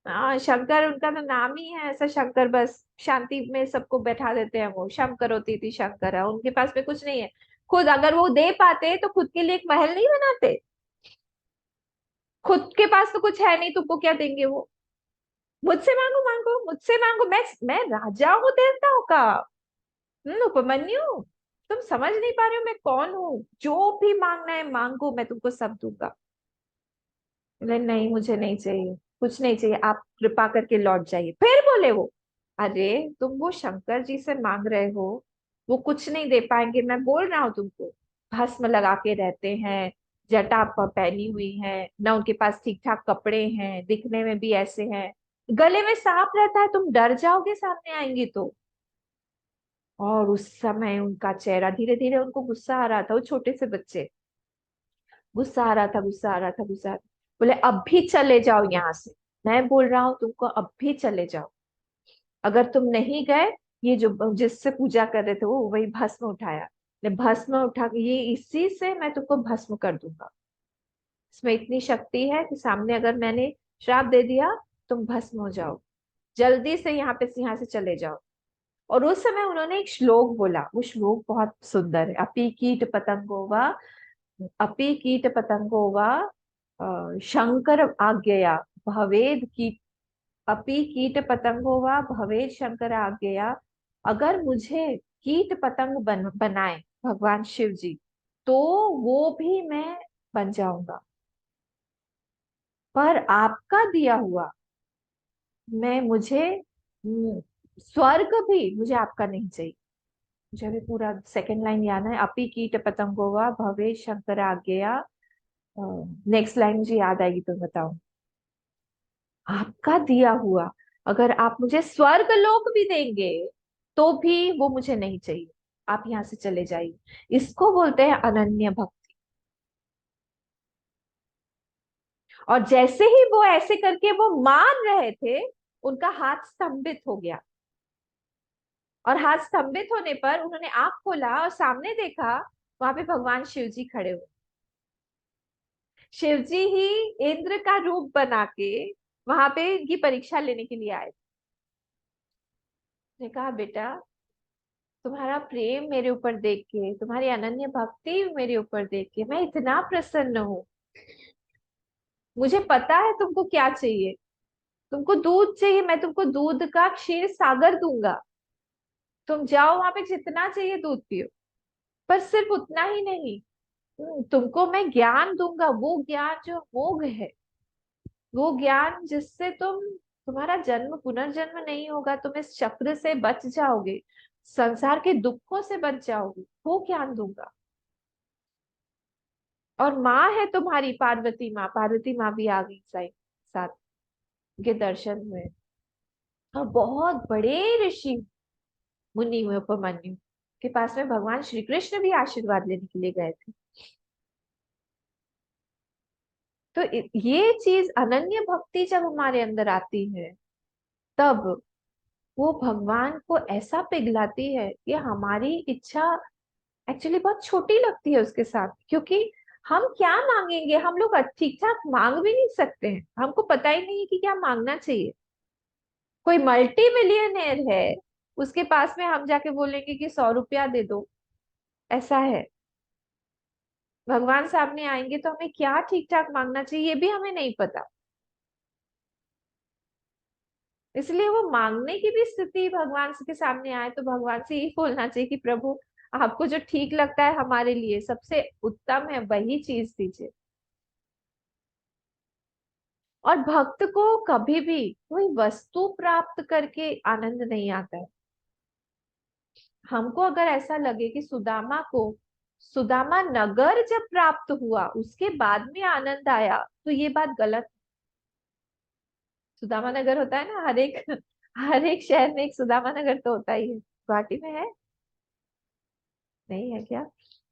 हाँ, शंकर उनका तो नाम ही है ऐसा, शंकर बस शांति में सबको बैठा देते हैं, वो शंकर होती थी, शंकर है, उनके पास में कुछ नहीं है। खुद अगर वो दे पाते तो खुद के लिए एक महल नहीं बनाते? खुद के पास तो कुछ है नहीं, तुमको क्या देंगे वो? मुझसे मांगो, मांगो मुझसे मांगो, मैं राजा हूँ देवताओं का। उपमन्यु, तुम समझ नहीं पा रहे हो मैं कौन हूँ? जो भी मांगना है मांगो, मैं तुमको सब दूंगा। बोले नहीं, मुझे नहीं चाहिए, कुछ नहीं चाहिए, आप कृपा करके लौट जाइए। फिर बोले वो, अरे तुम वो शंकर जी से मांग रहे हो, वो कुछ नहीं दे पाएंगे, मैं बोल रहा हूँ तुमको। भस्म लगा के रहते हैं, जटा पहनी हुई है ना, उनके पास ठीक ठाक कपड़े हैं, दिखने में भी ऐसे हैं, गले में सांप रहता है, तुम डर जाओगे सामने आएंगे तो। और उस समय उनका चेहरा धीरे धीरे, उनको गुस्सा आ रहा था, वो छोटे से बच्चे, गुस्सा आ रहा था, गुस्सा आ रहा था, गुस्सा बोले अब भी चले जाओ यहाँ से, मैं बोल रहा हूँ तुमको, अब भी चले जाओ। अगर तुम नहीं गए, ये जो जिससे पूजा कर रहे थे वो वही भस्म उठाया, ने भस्म उठा के, ये इसी से मैं तुमको भस्म कर दूंगा। इसमें इतनी शक्ति है कि सामने अगर मैंने श्राप दे दिया, तुम भस्म हो जाओ, जल्दी से यहाँ से चले जाओ। और उस समय उन्होंने एक श्लोक बोला, वो श्लोक बहुत सुंदर है, अपि कीट पतंगो वा, अपि कीट पतंगो वा शंकर आज्ञया भवेद की, अपि कीट पतंगो वा भवेद शंकर आज्ञया। अगर मुझे कीट पतंग बनाए भगवान शिव जी, तो वो भी मैं बन जाऊंगा, पर आपका दिया हुआ, मैं मुझे स्वर्ग भी मुझे आपका नहीं चाहिए। मुझे अभी पूरा सेकंड लाइन याद है, अपि कीट पतंगो वा भवे शंकर आज्ञया। नेक्स्ट लाइन मुझे याद आएगी तो बताओ। आपका दिया हुआ, अगर आप मुझे स्वर्ग लोक भी देंगे तो भी वो मुझे नहीं चाहिए, आप यहाँ से चले जाइए। इसको बोलते हैं अनन्य भक्ति। और जैसे ही वो ऐसे करके वो मान रहे थे, उनका हाथ स्तंभित हो गया। और हाथ स्तंभित होने पर उन्होंने आंख खोला और सामने देखा, वहां पे भगवान शिव जी खड़े हुए। शिव जी ही इंद्र का रूप बना के वहां पे इनकी परीक्षा लेने के लिए आए। ने कहा बेटा, तुम्हारा प्रेम मेरे ऊपर देख के, तुम्हारी अनन्य भक्ति मेरे ऊपर देख के मैं इतना प्रसन्न हूँ। मुझे पता है तुमको क्या चाहिए, तुमको दूध चाहिए, मैं तुमको दूध का क्षीर सागर दूंगा। तुम जाओ वहां पे, जितना चाहिए दूध पियो। पर सिर्फ उतना ही नहीं, तुमको मैं ज्ञान दूंगा, वो ज्ञान जो मोघ है, वो ज्ञान जिससे तुम्हारा जन्म पुनर्जन्म नहीं होगा, तुम इस चक्र से बच जाओगे, संसार के दुखों से बच जाओगे, वो ज्ञान दूंगा। और माँ है तुम्हारी पार्वती माँ, पार्वती माँ भी आ गई साथ, के दर्शन हुए। और बहुत बड़े ऋषि मुनि हुए, उपमन्यु के पास में भगवान श्री कृष्ण भी आशीर्वाद लेने के लिए गए थे। तो ये चीज अनन्य भक्ति जब हमारे अंदर आती है, तब वो भगवान को ऐसा पिघलाती है कि हमारी इच्छा एक्चुअली बहुत छोटी लगती है उसके साथ। क्योंकि हम क्या मांगेंगे, हम लोग ठीक ठाक मांग भी नहीं सकते हैं, हमको पता ही नहीं है कि क्या मांगना चाहिए। कोई मल्टी मिलियनेयर है, उसके पास में हम जाके बोलेंगे कि 100 रुपया दे दो, ऐसा है। भगवान सामने आएंगे तो हमें क्या ठीक ठाक मांगना चाहिए ये भी हमें नहीं पता। इसलिए वो मांगने की भी स्थिति भगवान के सामने आए तो भगवान से यही बोलना चाहिए कि प्रभु, आपको जो ठीक लगता है हमारे लिए सबसे उत्तम है, वही चीज दीजिए। और भक्त को कभी भी कोई वस्तु प्राप्त करके आनंद नहीं आता है। हमको अगर ऐसा लगे कि सुदामा को सुदामा नगर जब प्राप्त हुआ उसके बाद में आनंद आया, तो ये बात गलत। सुदामा नगर होता है ना, हर एक शहर में एक सुदामा नगर तो होता ही है। गुवाहाटी में है? नहीं है क्या?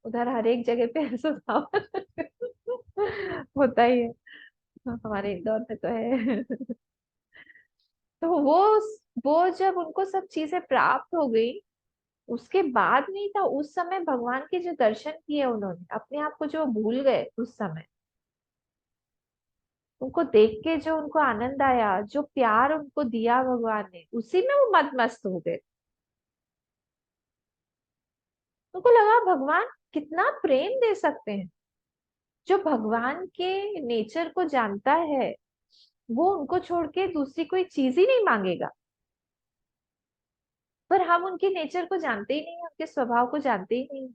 उधर हर एक जगह पे सुदामा नगर होता ही है। हमारे इंदौर में तो है। तो वो जब उनको सब चीजें प्राप्त हो गई, उसके बाद नहीं था, उस समय भगवान के जो दर्शन किए उन्होंने, अपने आप को जो भूल गए उस समय, उनको देख के जो उनको आनंद आया, जो प्यार उनको दिया भगवान ने, उसी में वो मत मस्त हो गए। उनको लगा भगवान कितना प्रेम दे सकते हैं। जो भगवान के नेचर को जानता है वो उनको छोड़ के दूसरी कोई चीज ही नहीं मांगेगा। पर हम उनके नेचर को जानते ही नहीं, उनके स्वभाव को जानते ही नहीं।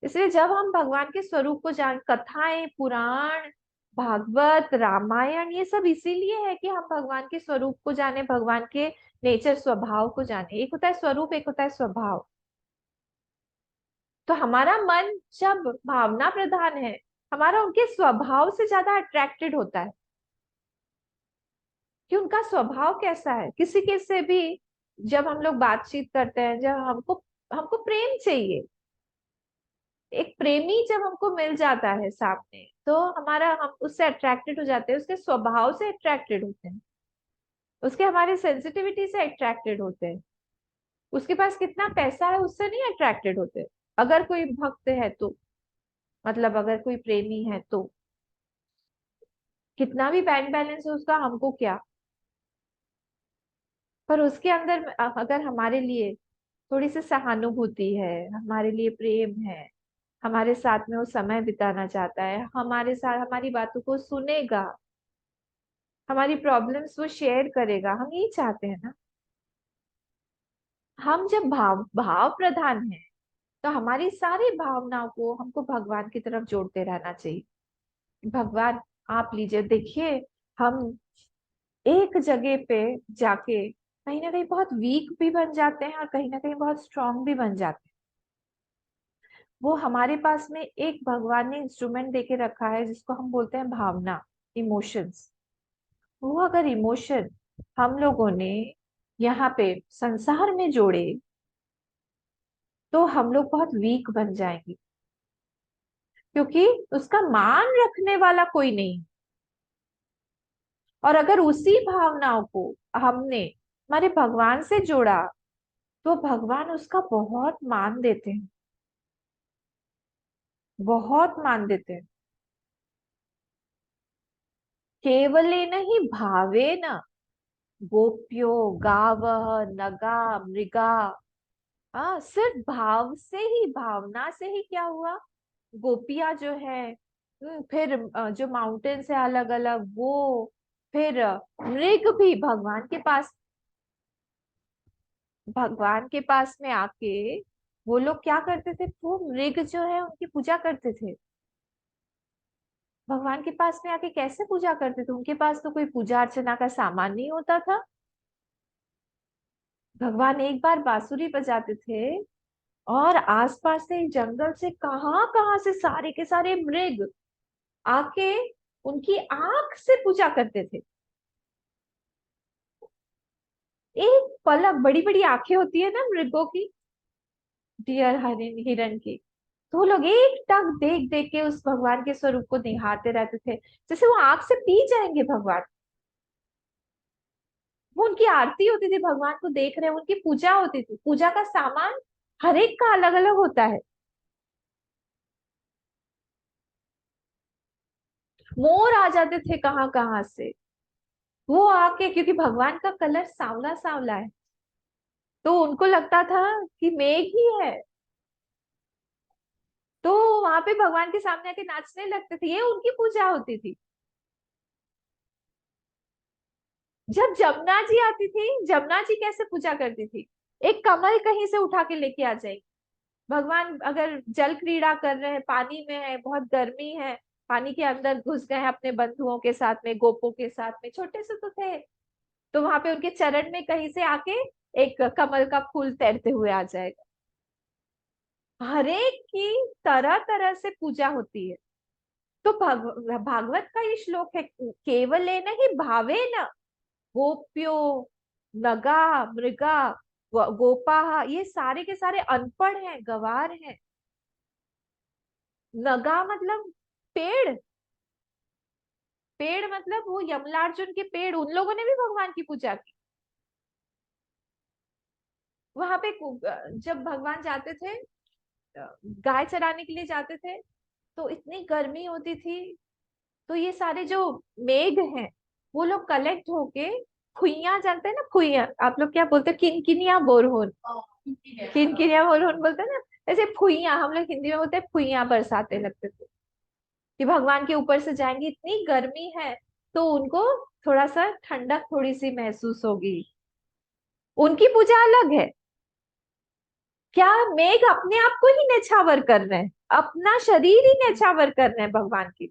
इसलिए जब हम भगवान के स्वरूप को जान, कथाएं, पुराण, भागवत, रामायण, ये सब इसीलिए है कि हम भगवान के स्वरूप को जाने, भगवान के नेचर, स्वभाव को जाने। एक होता है स्वरूप, एक होता है स्वभाव। तो हमारा मन जब भावना प्रधान है, हमारा उनके स्वभाव से ज्यादा अट्रैक्टेड होता है कि उनका स्वभाव कैसा है। किसी के से भी जब हम लोग बातचीत करते हैं, जब हमको हमको प्रेम चाहिए, एक प्रेमी जब हमको मिल जाता है सामने, तो हमारा, हम उससे अट्रैक्टेड हो जाते हैं, उसके स्वभाव से अट्रैक्टेड होते हैं, उसके हमारे सेंसिटिविटी से अट्रैक्टेड होते हैं। उसके पास कितना पैसा है उससे नहीं अट्रैक्टेड होते। अगर कोई भक्त है तो, मतलब अगर कोई प्रेमी है तो, कितना भी बैंक बैलेंस है उसका, हमको क्या। पर उसके अंदर अगर हमारे लिए थोड़ी सी सहानुभूति है, हमारे लिए प्रेम है, हमारे साथ में वो समय बिताना चाहता है, हमारे साथ हमारी बातों को सुनेगा, हमारी प्रॉब्लम्स वो शेयर करेगा, हम यही चाहते हैं ना। हम जब भाव भाव प्रधान हैं, तो हमारी सारी भावनाओं को हमको भगवान की तरफ जोड़ते रहना चाहिए। भगवान आप लीजिए, देखिए, हम एक जगह पे जाके कहीं ना कहीं बहुत वीक भी बन जाते हैं और कहीं ना कहीं बहुत स्ट्रांग भी बन जाते हैं। वो हमारे पास में एक भगवान ने इंस्ट्रूमेंट देके रखा है जिसको हम बोलते हैं भावना, इमोशंस। वो अगर इमोशन हम लोगों ने यहाँ पे संसार में जोड़े, तो हम लोग बहुत वीक बन जाएंगे, क्योंकि उसका मान रखने वाला कोई नहीं। और अगर उसी भावनाओं को हमने हमारे भगवान से जोड़ा, तो भगवान उसका बहुत मान देते हैं, बहुत मान देते हैं। केवलेन ही भावेन गोप्यो गावः नगा मृगा। हाँ, सिर्फ भाव से ही, भावना से ही क्या हुआ, गोपियां जो है, फिर जो माउंटेन्स है अलग अलग वो, फिर मृग भी भगवान के पास में आके वो लोग क्या करते थे, वो मृग जो है उनकी पूजा करते थे। भगवान के पास में आके कैसे पूजा करते थे, उनके पास तो कोई पूजा अर्चना का सामान नहीं होता था। भगवान एक बार बांसुरी बजाते थे और आसपास से जंगल से कहाँ कहाँ से सारे के सारे मृग आके उनकी आंख से पूजा करते थे। एक पलक, बड़ी बड़ी आंखें होती है ना मृगों की, डियर, हरिण, हिरण की। तो वो लोग एक टक देख देख के उस भगवान के स्वरूप को निहारते रहते थे, जैसे वो आंख से पी जाएंगे भगवान। वो उनकी आरती होती थी, भगवान को देख रहे हैं, उनकी पूजा होती थी। पूजा का सामान हर एक का अलग अलग होता है। मोर आ जाते थे कहाँ कहाँ से, वो आके, क्योंकि भगवान का कलर सांवला सांवला है, तो उनको लगता था कि मेघ ही है। तो वहां पे भगवान के सामने आके नाचने लगते थे, ये उनकी पूजा होती थी। जब जमुना जी आती थी, जमुना जी कैसे पूजा करती थी, एक कमल कहीं से उठा के लेके आ जाएगी। भगवान अगर जल क्रीड़ा कर रहे हैं, पानी में है, बहुत गर्मी है, पानी के अंदर घुस गए हैं अपने बंधुओं के साथ में, गोपों के साथ में, छोटे से तो थे, तो वहां पे उनके चरण में कहीं से आके एक कमल का फूल तैरते हुए आ जाएगा। हर एक की तरह तरह से पूजा होती है। तो भागवत का ये श्लोक है, केवल ही भावे न गोप्यो नगा मृगा गोपा, ये सारे के सारे अनपढ़ हैं, गवार हैं। नगा मतलब पेड़, पेड़ मतलब वो यमलार्जुन के पेड़, उन लोगों ने भी भगवान की पूजा की। वहां पे जब भगवान जाते थे, गाय चराने के लिए जाते थे, तो इतनी गर्मी होती थी। तो ये सारे जो मेघ हैं, वो लोग कलेक्ट होके, खुइया जानते हैं ना, खुइया आप लोग क्या बोलते हैं, किनकिनिया बोरहोन, किनकिनिया बोरहोन बोलते हैं ना, ऐसे फुइया हम लोग हिंदी में बोलते हैं, फुइया बरसाते लगते थे कि भगवान के ऊपर से जाएंगे, इतनी गर्मी है, तो उनको थोड़ा सा ठंडक थोड़ी सी महसूस होगी। उनकी पूजा अलग है। क्या मेघ अपने आप को ही नेछावर कर रहे हैं, अपना शरीर ही नेछावर कर रहे हैं भगवान की।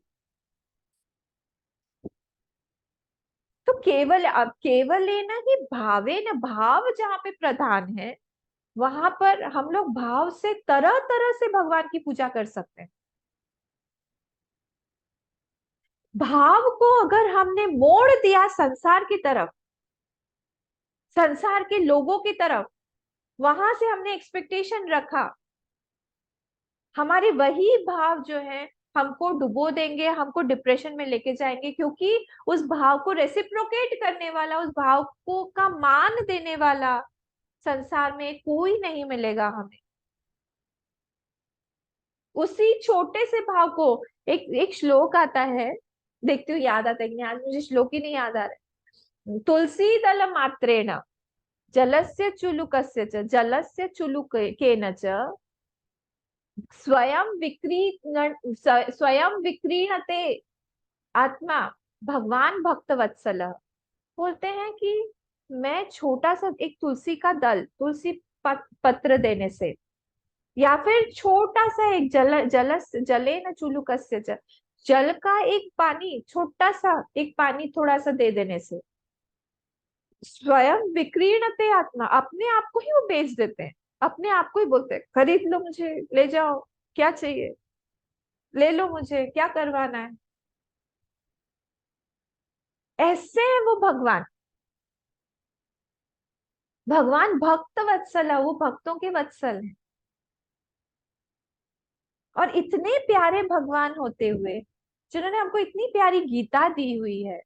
तो केवल, अब केवल ये ना कि भावे न भाव जहाँ पे प्रधान है, वहां पर हम लोग भाव से तरह तरह से भगवान की पूजा कर सकते हैं। भाव को अगर हमने मोड़ दिया संसार की तरफ, संसार के लोगों की तरफ, वहां से हमने एक्सपेक्टेशन रखा, हमारे वही भाव जो है हमको डुबो देंगे, हमको डिप्रेशन में लेके जाएंगे, क्योंकि उस भाव को रेसिप्रोकेट करने वाला, उस भाव को का मान देने वाला संसार में कोई नहीं मिलेगा हमें। उसी छोटे से भाव को, एक एक श्लोक आता है, देखती हूँ याद आता है कि नहीं, आज मुझे श्लोक ही नहीं याद आ रहा है। तुलसी दल मात्रेण जलस्य चुलुकस्य च, जलस्य चुलुकेन च स्वयं स्वयं विक्रीणते आत्मा भगवान भक्त वत्सल। बोलते हैं कि मैं छोटा सा एक तुलसी का दल, तुलसी पत्र देने से, या फिर छोटा सा एक जले न चुलुकस्य च, जल का एक पानी, छोटा सा एक पानी थोड़ा सा दे देने से, स्वयं विक्रीणते आत्मा, अपने आप को ही वो बेच देते हैं, अपने आप को ही बोलते हैं खरीद लो मुझे, ले जाओ, क्या चाहिए, ले लो मुझे, क्या करवाना है। ऐसे है वो भगवान। भगवान भक्त वत्सल है, वो भक्तों के वत्सल है। और इतने प्यारे भगवान होते हुए, जिन्होंने हमको इतनी प्यारी गीता दी हुई है,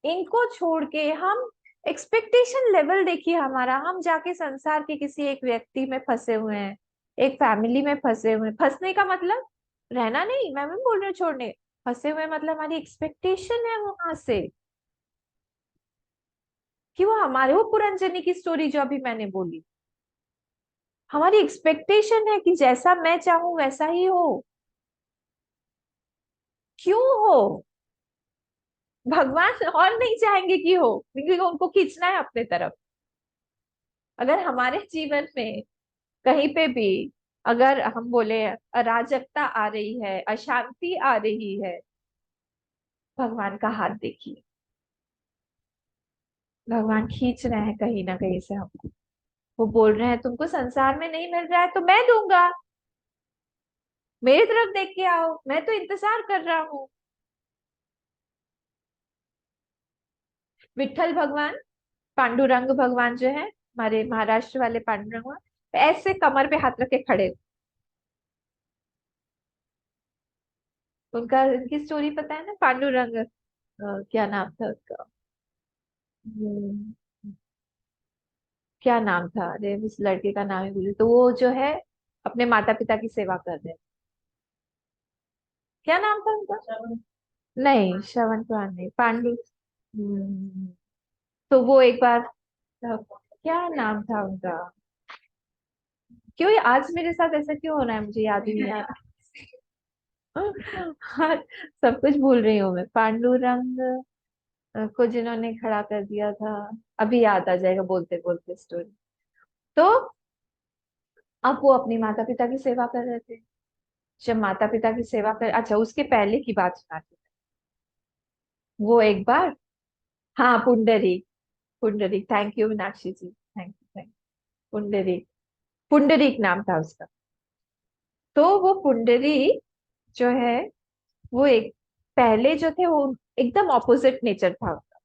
इनको छोड़ के हम, एक्सपेक्टेशन लेवल देखिए हमारा, हम जाके संसार के किसी एक व्यक्ति में फंसे हुए हैं, एक फैमिली में फंसे हुए हैं। फंसने का मतलब रहना नहीं, मैं भी बोल रही हूँ छोड़ने, फंसे हुए मतलब हमारी एक्सपेक्टेशन है वहां से कि वो हमारे, वो पुरंजनी की स्टोरी जो अभी मैंने बोली, हमारी एक्सपेक्टेशन है कि जैसा मैं चाहूं वैसा ही हो। क्यों हो? भगवान और नहीं चाहेंगे कि हो, क्योंकि उनको खींचना है अपने तरफ। अगर हमारे जीवन में कहीं पे भी, अगर हम बोले अराजकता आ रही है, अशांति आ रही है, भगवान का हाथ देखिए, भगवान खींच रहे हैं कहीं ना कहीं से हमको। वो बोल रहे हैं तुमको संसार में नहीं मिल रहा है तो मैं दूंगा, मेरी तरफ देख के आओ, मैं तो इंतजार कर रहा हूँ। विठल भगवान, पांडुरंग भगवान जो है, हमारे महाराष्ट्र वाले पांडुरंग भगवान, ऐसे कमर पे हाथ रख के खड़े। उनका, उनकी स्टोरी पता है ना, पांडुरंग, क्या नाम था उसका, हम्म, क्या नाम था, अरे उस लड़के का नाम ही भूली, तो वो जो है अपने माता पिता की सेवा कर रहे हैं। क्या नाम था उनका? नहीं, श्रवण कुमार नहीं, पांडु, तो वो एक बार, क्या नाम था उनका, क्यों ये आज मेरे साथ ऐसा क्यों हो रहा है, मुझे याद ही नहीं आ रहा। सब कुछ भूल रही हूँ मैं। पांडुरंग को जिन्होंने खड़ा कर दिया था, अभी याद आ जाएगा बोलते बोलते स्टोरी। तो अब वो अपनी माता पिता की सेवा कर रहे थे। जब माता पिता की सेवा कर, अच्छा उसके पहले की बात सुनाती हूँ। वो एक बार, हाँ Pundarik, Pundarik, thank you Meenakshi ji, thank you, thank. Pundarik, Pundarik नाम था उसका। तो वो पुंडरीक जो है, वो एक, पहले जो थे वो एकदम ऑपोजिट नेचर था उनका,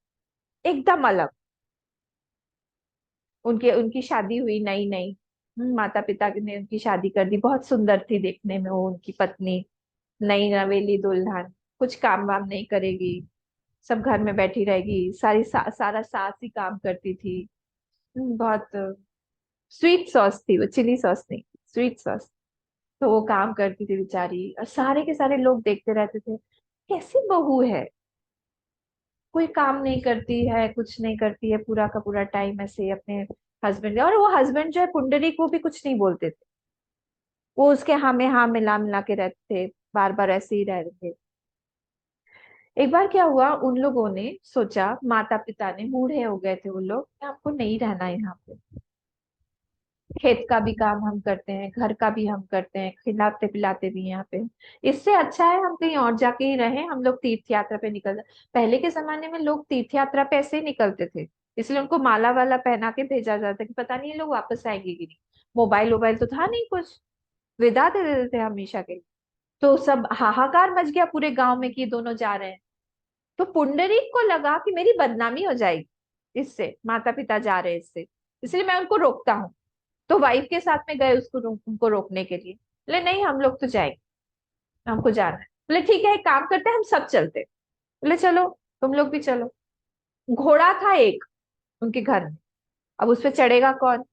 एकदम अलग। उनके, उनकी शादी हुई नई नई, माता पिता ने उनकी शादी कर दी, बहुत सुंदर थी देखने में वो उनकी पत्नी, नई नवेली दुल्हन, कुछ काम वाम नहीं करेगी, सब घर में बैठी रहेगी, सारा सास ही काम करती थी। बहुत स्वीट सॉस थी वो, चिली सॉस नहीं, स्वीट सॉस। तो वो काम करती थी बेचारी, और सारे के सारे लोग देखते रहते थे, कैसी बहू है, कोई काम नहीं करती है, कुछ नहीं करती है, पूरा का पूरा टाइम ऐसे ही अपने हस्बैंड, और वो हस्बैंड जो है पुंडरी को भी कुछ नहीं बोलते थे, वो उसके हाँ में हाँ मिला मिला के रहते थे, बार बार ऐसे ही रह रहे थे। एक बार क्या हुआ, उन लोगों ने सोचा, माता पिता ने, बूढ़े हो गए थे वो लोग, कि हमको नहीं रहना है यहाँ पे, खेत का भी काम हम करते हैं, घर का भी हम करते हैं, खिलाते पिलाते भी हैं यहाँ पे, इससे अच्छा है हम कहीं और जाके ही रहें, हम लोग तीर्थ यात्रा पे निकल जाए। पहले के जमाने में लोग तीर्थ यात्रा पे ऐसे ही निकलते थे, इसलिए उनको माला वाला पहना के भेजा जाता कि पता नहीं ये लोग वापस आएंगे कि नहीं। मोबाइल वोबाइल तो था नहीं कुछ, विदा दे देते थे हमेशा के लिए। तो सब हाहाकार मच गया पूरे गांव में कि ये दोनों जा रहे हैं। तो पुंडरीक को लगा कि मेरी बदनामी हो जाएगी इससे, माता पिता जा रहे हैं इससे, इसलिए मैं उनको रोकता हूँ। तो वाइफ के साथ में गए उसको उनको रोकने के लिए, बोले नहीं हम लोग तो जाएंगे, हमको जाना है। बोले ठीक है एक काम करते हैं हम सब चलते हैं। बोले चलो, तुम लोग भी चलो। घोड़ा था एक उनके घर में, अब उस पे चढ़ेगा कौन।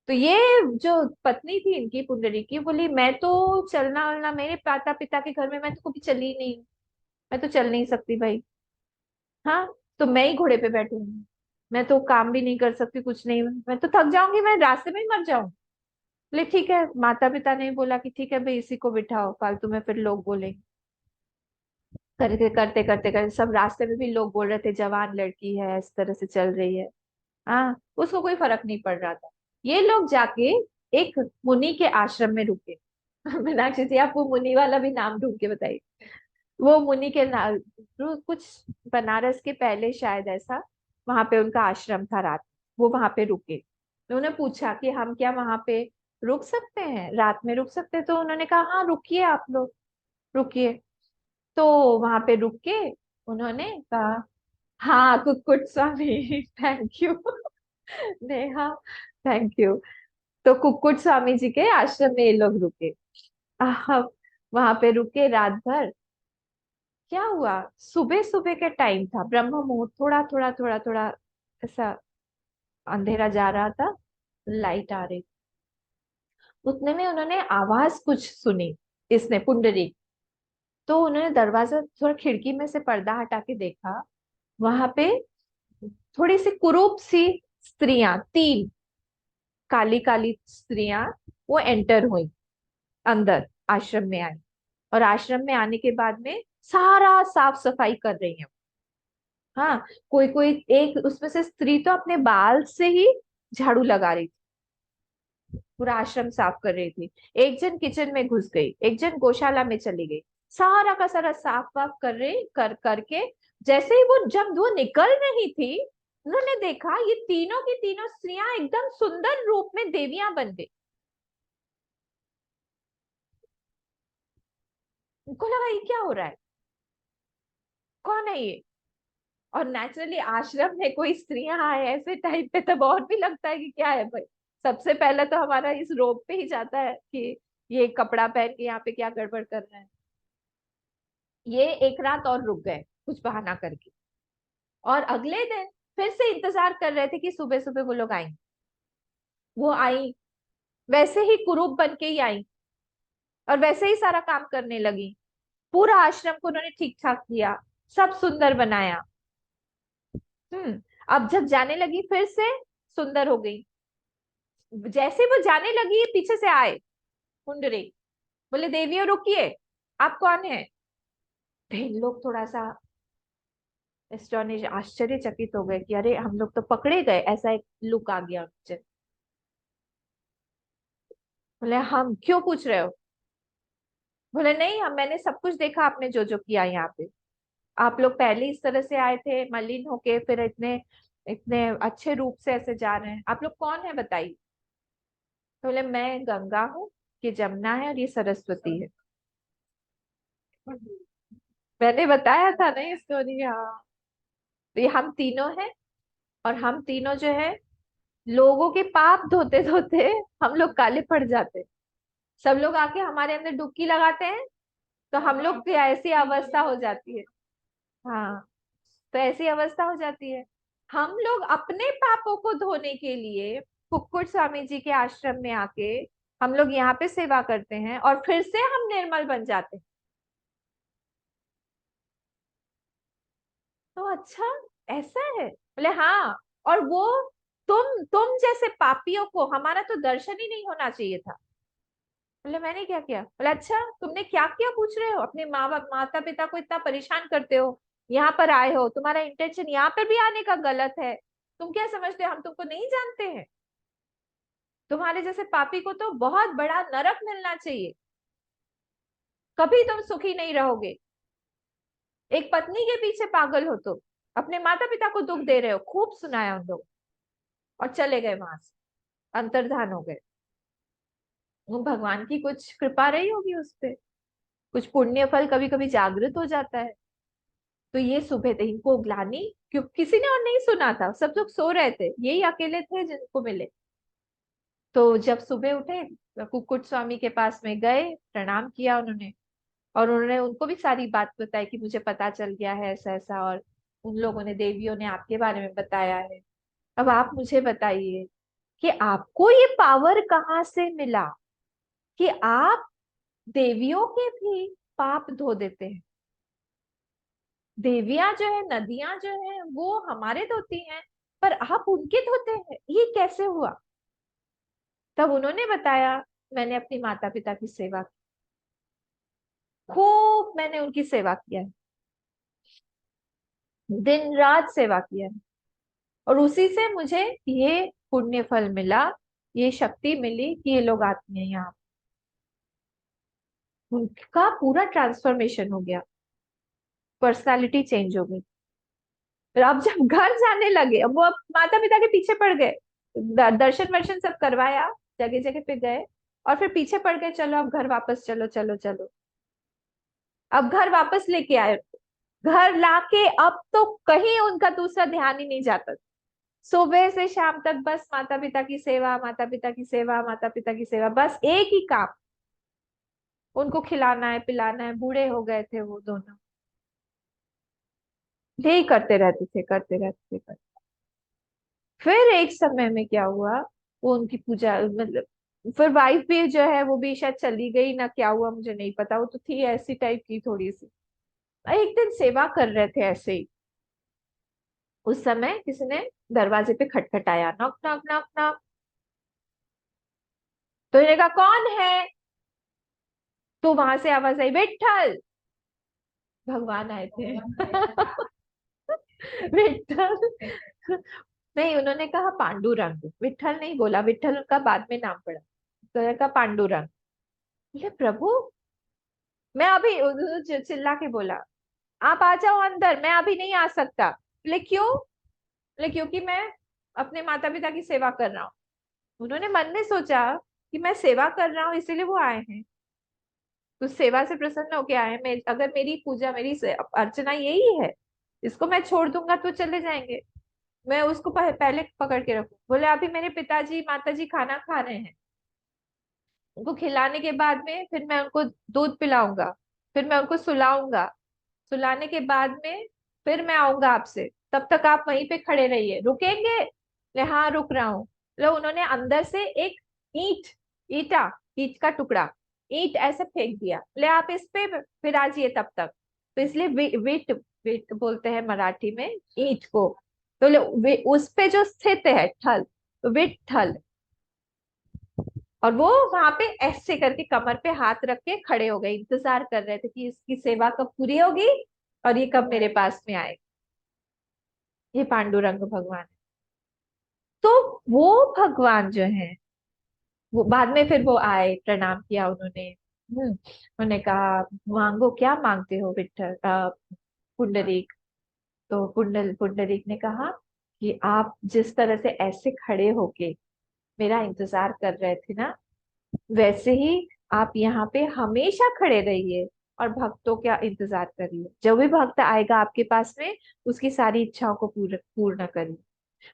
तो ये जो पत्नी थी इनकी पुंडरी की, बोली मैं तो चलना वलना, मेरे माता पिता के घर में मैं तो कभी चली ही नहीं हूँ, मैं तो चल नहीं सकती भाई। हाँ, तो मैं ही घोड़े पे बैठूंगी, मैं तो काम भी नहीं कर सकती, कुछ नहीं, मैं तो थक जाऊंगी, मैं रास्ते में ही मर जाऊं। बोले ठीक है, माता पिता ने बोला कि ठीक है भाई इसी को बिठाओ, फालतू में फिर लोग बोलेंगे। करते करते करते करते सब रास्ते में भी लोग बोल रहे थे, जवान लड़की है इस तरह से चल रही है। हाँ, उसको कोई फर्क नहीं पड़ रहा था। ये लोग जाके एक मुनि के आश्रम में रुके। मीनाक्षी जी आप वो मुनि वाला भी नाम ढूंढ के बताइए। वो मुनि के नाम, कुछ बनारस के पहले शायद ऐसा, वहां पे उनका आश्रम था रात, वो वहां पे रुके। तो उन्होंने पूछा कि हम क्या वहां पे रुक सकते हैं, रात में रुक सकते हैं? तो उन्होंने कहा हाँ रुकिए आप लोग, रुकिए। तो वहां पे रुक के उन्होंने कहा, हाँ Kukkut Swami, thank you. Neha, thank you. तो कुक्कुट स्वामी जी के आश्रम में ये लोग रुके। अब वहां पे रुके रात भर। क्या हुआ, सुबह सुबह के टाइम था, ब्रह्म मुहूर्त, थोड़ा थोड़ा थोड़ा थोड़ा ऐसा अंधेरा जा रहा था, लाइट आ रही। उतने में उन्होंने आवाज कुछ सुनी, इसने पुंडरी। तो उन्होंने दरवाजा, थोड़ा खिड़की में से पर्दा हटा के देखा, वहां पे थोड़ी सी कुरूप सी स्त्रियां, तीन काली काली स्त्रियां, वो एंटर हुई, अंदर आश्रम में आई। और आश्रम में आने के बाद में सारा साफ सफाई कर रही है। हाँ, कोई कोई एक उसमें से स्त्री तो अपने बाल से ही झाड़ू लगा रही थी, पूरा आश्रम साफ कर रही थी। एक जन किचन में घुस गई, एक जन गौशाला में चली गई, सारा का सारा साफ वाफ कर रही, कर करके जैसे ही वो, जब वो निकल रही थी, उन्होंने देखा ये तीनों की तीनों स्त्रियां एकदम सुंदर रूप में देवियां बन गई। उनको लगा ये क्या हो रहा है, कौन है ये। और नेचुरली आश्रम में कोई स्त्रियां आए ऐसे टाइम पे, तब और भी लगता है कि क्या है भाई। सबसे पहले तो हमारा इस रोप पे ही जाता है कि ये कपड़ा पहन के यहाँ पे क्या गड़बड़ कर रहे हैं। ये एक रात और रुक गए कुछ बहाना करके, और अगले दिन फिर से इंतजार कर रहे थे कि सुबह सुबह वो लोग आएंगे। वो आई, वैसे ही कुरूप बन के ही आई, और वैसे ही सारा काम करने लगी। पूरा आश्रम को उन्होंने ठीक ठाक किया, सब सुंदर बनाया। अब जब जाने लगी फिर से सुंदर हो गई। जैसे वो जाने लगी पीछे से आए पुंडरी, बोले देवियों रुकिए, आप कौन है। तो इन लोग थोड़ा सा एस्टोनिश, आश्चर्यचकित हो गए कि अरे हम लोग तो पकड़े गए, ऐसा एक लुक आ गया उनसे। बोले हम क्यों पूछ रहे हो। बोले नहीं, हम मैंने सब कुछ देखा आपने जो जो किया यहाँ पे, आप लोग पहले इस तरह से आए थे मलिन होके, फिर इतने इतने अच्छे रूप से ऐसे जा रहे हैं, आप लोग कौन है बताइए। तो बोले मैं गंगा हूँ, ये जमुना है और ये सरस्वती है। मैंने बताया था ना ये स्टोरी, हाँ। तो ये हम तीनों हैं, और हम तीनों जो है, लोगों के पाप धोते धोते हम लोग काले पड़ जाते हैं। सब लोग आके हमारे अंदर डुबकी लगाते हैं, तो हम लोग की ऐसी अवस्था हो जाती है। हाँ, तो ऐसी अवस्था हो जाती है। हम लोग अपने पापों को धोने के लिए कुक्कुट स्वामी जी के आश्रम में आके हम लोग यहाँ पे सेवा करते हैं और फिर से हम निर्मल बन जाते हैं। तो अच्छा, ऐसा है? बोले हाँ। और वो तुम जैसे पापियों को हमारा तो दर्शन ही नहीं होना चाहिए था। बोले मैंने क्या किया? बोले अच्छा, तुमने क्या किया पूछ रहे हो? अपने माँ बाप माता पिता को इतना परेशान करते हो, यहाँ पर आए हो, तुम्हारा इंटेंशन यहाँ पर भी आने का गलत है। तुम क्या समझते हो हम तुमको नहीं जानते हैं? तुम्हारे जैसे पापी को तो बहुत बड़ा नरक मिलना चाहिए, कभी तुम सुखी नहीं रहोगे। एक पत्नी के पीछे पागल हो तुम, अपने माता पिता को दुख दे रहे हो। खूब सुनाया उन लोग और चले गए वहां से, अंतर्धान हो गए। वो भगवान की कुछ कृपा रही होगी उस पे, कुछ पुण्य फल कभी कभी जागृत हो जाता है। तो ये सुबह थे, इनको ग्लानि, क्यों किसी ने और नहीं सुना था, सब लोग सो रहे थे, यही अकेले थे जिनको मिले। तो जब सुबह उठे, कुक्कुट स्वामी के पास में गए, प्रणाम किया उन्होंने, और उन्होंने उनको भी सारी बात बताई कि मुझे पता चल गया है ऐसा ऐसा, और उन लोगों ने, देवियों ने आपके बारे में बताया है। अब आप मुझे बताइए कि आपको ये पावर कहाँ से मिला कि आप देवियों के भी पाप धो देते हैं? देवियां जो है, नदियां जो है, वो हमारे धोती हैं, पर आप उनके धोते हैं, ये कैसे हुआ? तब उन्होंने बताया, मैंने अपनी माता पिता की सेवा की, खूब मैंने उनकी सेवा किया है, दिन रात सेवा किया है, और उसी से मुझे ये पुण्य फल मिला, ये शक्ति मिली कि ये लोग आते हैं यहाँ। उनका पूरा ट्रांसफॉर्मेशन हो गया, पर्सनालिटी चेंज हो गई। फिर अब जब घर जाने लगे, अब वो अब माता पिता के पीछे पड़ गए, दर्शन वर्शन सब करवाया, जगह जगह पे गए, और फिर पीछे पड़ गए, चलो अब घर वापस चलो चलो चलो। अब घर वापस लेके आए, घर लाके अब तो कहीं उनका दूसरा ध्यान ही नहीं जाता। सुबह से शाम तक बस माता पिता की सेवा, माता पिता की सेवा, माता पिता की सेवा, बस एक ही काम, उनको खिलाना है पिलाना है। बूढ़े हो गए थे वो दोनों, यही करते रहते थे, करते रहते थे। फिर एक समय में क्या हुआ, वो उनकी पूजा, मतलब फिर वाइफ भी जो है वो भी शायद चली गई ना, क्या हुआ मुझे नहीं पता, वो तो थी ऐसी टाइप की थोड़ी सी। एक दिन सेवा कर रहे थे ऐसे ही, उस समय किसी ने दरवाजे पे खटखटाया, नॉक नॉक नॉक नॉक। तो इन्होंने कहा कौन है? तो वहां से आवाज आई, विट्ठल। भगवान आए थे। विट्ठल नहीं, उन्होंने कहा पांडुरंग, विट्ठल नहीं बोला, विट्ठल उनका बाद में नाम पड़ा, तो उन्होंने कहा पांडुरंग। बोले प्रभु, मैं अभी, चिल्ला के बोला, आप आ जाओ अंदर, मैं अभी नहीं आ सकता। बोले क्यों? बोले क्योंकि मैं अपने माता पिता की सेवा कर रहा हूँ। उन्होंने मन में सोचा कि मैं सेवा कर रहा हूँ इसीलिए वो आए हैं, तो सेवा से प्रसन्न होके आए हैं। मैं, अगर मेरी पूजा, मेरी अर्चना यही है, इसको मैं छोड़ दूंगा तो चले जाएंगे, मैं उसको पहले पकड़ के रखूं। बोले अभी मेरे पिताजी माताजी खाना खा रहे हैं, उनको खिलाने के बाद में फिर मैं उनको दूध पिलाऊंगा, फिर मैं उनको सुलाऊंगा, सुलाने के बाद में फिर मैं आऊंगा आपसे, तब तक आप वहीं पे खड़े रहिए, रुकेंगे? ले हाँ रुक रहा हूँ। लो, उन्होंने अंदर से एक ईंट, ईटा, ईंट का टुकड़ा, ईंट ऐसे फेंक दिया, ले आप इस पे विराजिए तब तक। तो इसलिए विट, विट बोलते हैं मराठी में ईंट को। तो ले उस पे जो स्थित है ठल, विठल। और वो वहां पे ऐसे करके कमर पे हाथ रख के खड़े हो गए, इंतजार कर रहे थे कि इसकी सेवा कब पूरी होगी और ये कब मेरे पास में आएगा। ये पांडुरंग भगवान है। तो वो भगवान जो है, वो बाद में फिर वो आए, प्रणाम किया उन्होंने। उन्होंने कहा मांगो, क्या मांगते हो विठ्ठल, पुंडरीक। तो पुंडरीक ने कहा कि आप जिस तरह से ऐसे खड़े होके मेरा इंतजार कर रहे थे ना, वैसे ही आप यहाँ पे हमेशा खड़े रहिए और भक्तों का इंतजार करिए। जब भी भक्त आएगा आपके पास में, उसकी सारी इच्छाओं को पूर्ण पूर्ण करिए।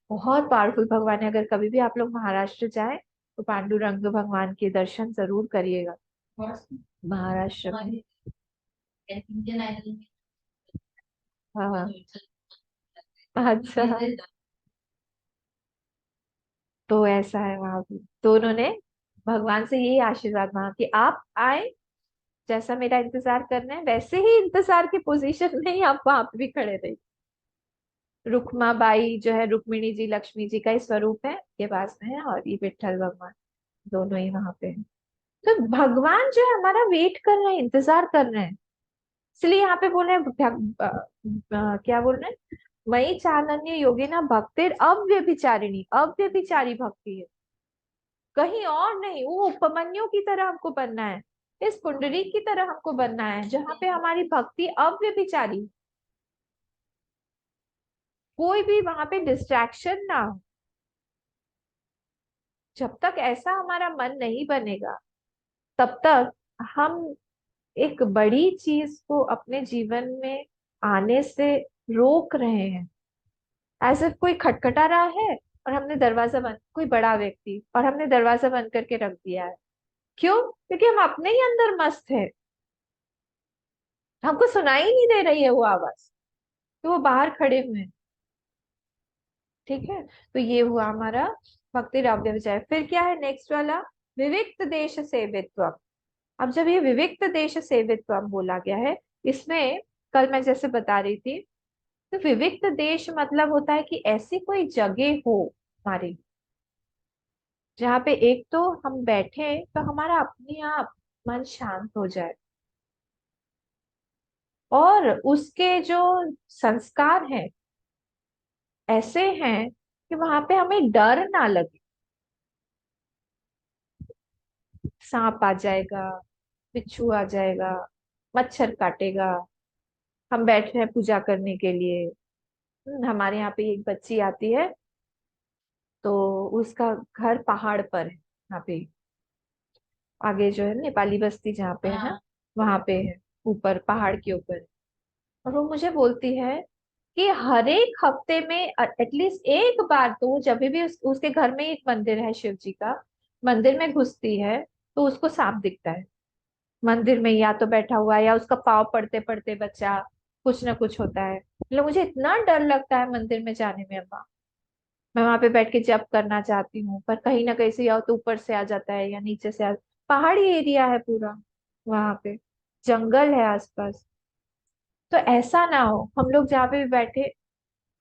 बहुत पावरफुल भगवान है। अगर कभी भी आप लोग महाराष्ट्र जाए तो पांडुरंग भगवान के दर्शन जरूर करिएगा, महाराष्ट्र में। हाँ, अच्छा। तो ऐसा है वहां भी। तो उन्होंने भगवान से यही आशीर्वाद मांगा कि आप आए, जैसा मेरा इंतजार करना है वैसे ही इंतजार की पोजीशन में ही आप वहां पे भी खड़े रहिए। रुक्मा बाई जो है, रुक्मिणी जी लक्ष्मी जी का ही स्वरूप है, ये पास में है, और ये विट्ठल भगवान दोनों ही वहां पे हैं। तो भगवान जो है हमारा वेट कर रहे हैं, इंतजार कर रहे हैं। इसलिए यहाँ पे बोल रहे हैं क्या बोल रहे हैं, मई चानन्य योगिना भक्तिर अव्यभिचारिणी, अव्यभिचारी भक्ति है, कहीं और नहीं। वो उपमन्यु की तरह हमको बनना है, इस पुंडरीक की तरह हमको बनना है, जहाँ पे हमारी भक्ति अव्यभिचारी, कोई भी वहां पे डिस्ट्रैक्शन ना हो। जब तक ऐसा हमारा मन नहीं बनेगा, तब तक हम एक बड़ी चीज को अपने जीवन में आने से रोक रहे हैं। ऐसे कोई खटखटा रहा है और हमने दरवाजा बंद, कोई बड़ा व्यक्ति, और हमने दरवाजा बंद करके रख दिया है। क्यों? क्योंकि हम अपने ही अंदर मस्त है, हमको सुनाई नहीं दे रही है वो आवाज, तो वो बाहर खड़े हुए हैं। ठीक है, तो ये हुआ हमारा भक्ति राव्य विजय। फिर क्या है नेक्स्ट वाला, विविक्त देश सेवित्व। अब जब ये विविक्त देश सेवित्व बोला गया है, इसमें कल मैं जैसे बता रही थी, तो विविक्त देश मतलब होता है कि ऐसी कोई जगह हो हमारी, जहाँ पे एक तो हम बैठे तो हमारा अपने आप मन शांत हो जाए, और उसके जो संस्कार हैं ऐसे हैं कि वहां पे हमें डर ना लगे। सांप आ जाएगा, बिच्छू आ जाएगा, मच्छर काटेगा, हम बैठे हैं पूजा करने के लिए। हमारे यहाँ पे एक बच्ची आती है, तो उसका घर पहाड़ पर है, यहाँ पे आगे जो है नेपाली बस्ती जहाँ पे है ना, वहां पे है, ऊपर पहाड़ के ऊपर है। और वो मुझे बोलती है कि हर एक हफ्ते में एटलीस्ट एक बार तो वो, जब भी उसके घर में एक मंदिर है शिव जी का, मंदिर में घुसती है तो उसको सांप दिखता है मंदिर में, या तो बैठा हुआ है या उसका पाँव पड़ते पड़ते बच्चा, कुछ ना कुछ होता है। मतलब मुझे इतना डर लगता है मंदिर में जाने में अम्मा, मैं वहां पे बैठ के जप करना चाहती हूँ, पर कहीं ना कहीं से या तो ऊपर से आ जाता है या नीचे से पहाड़ी एरिया है पूरा, वहां पे जंगल है आसपास। तो ऐसा ना हो, हम लोग जहाँ पे भी बैठे,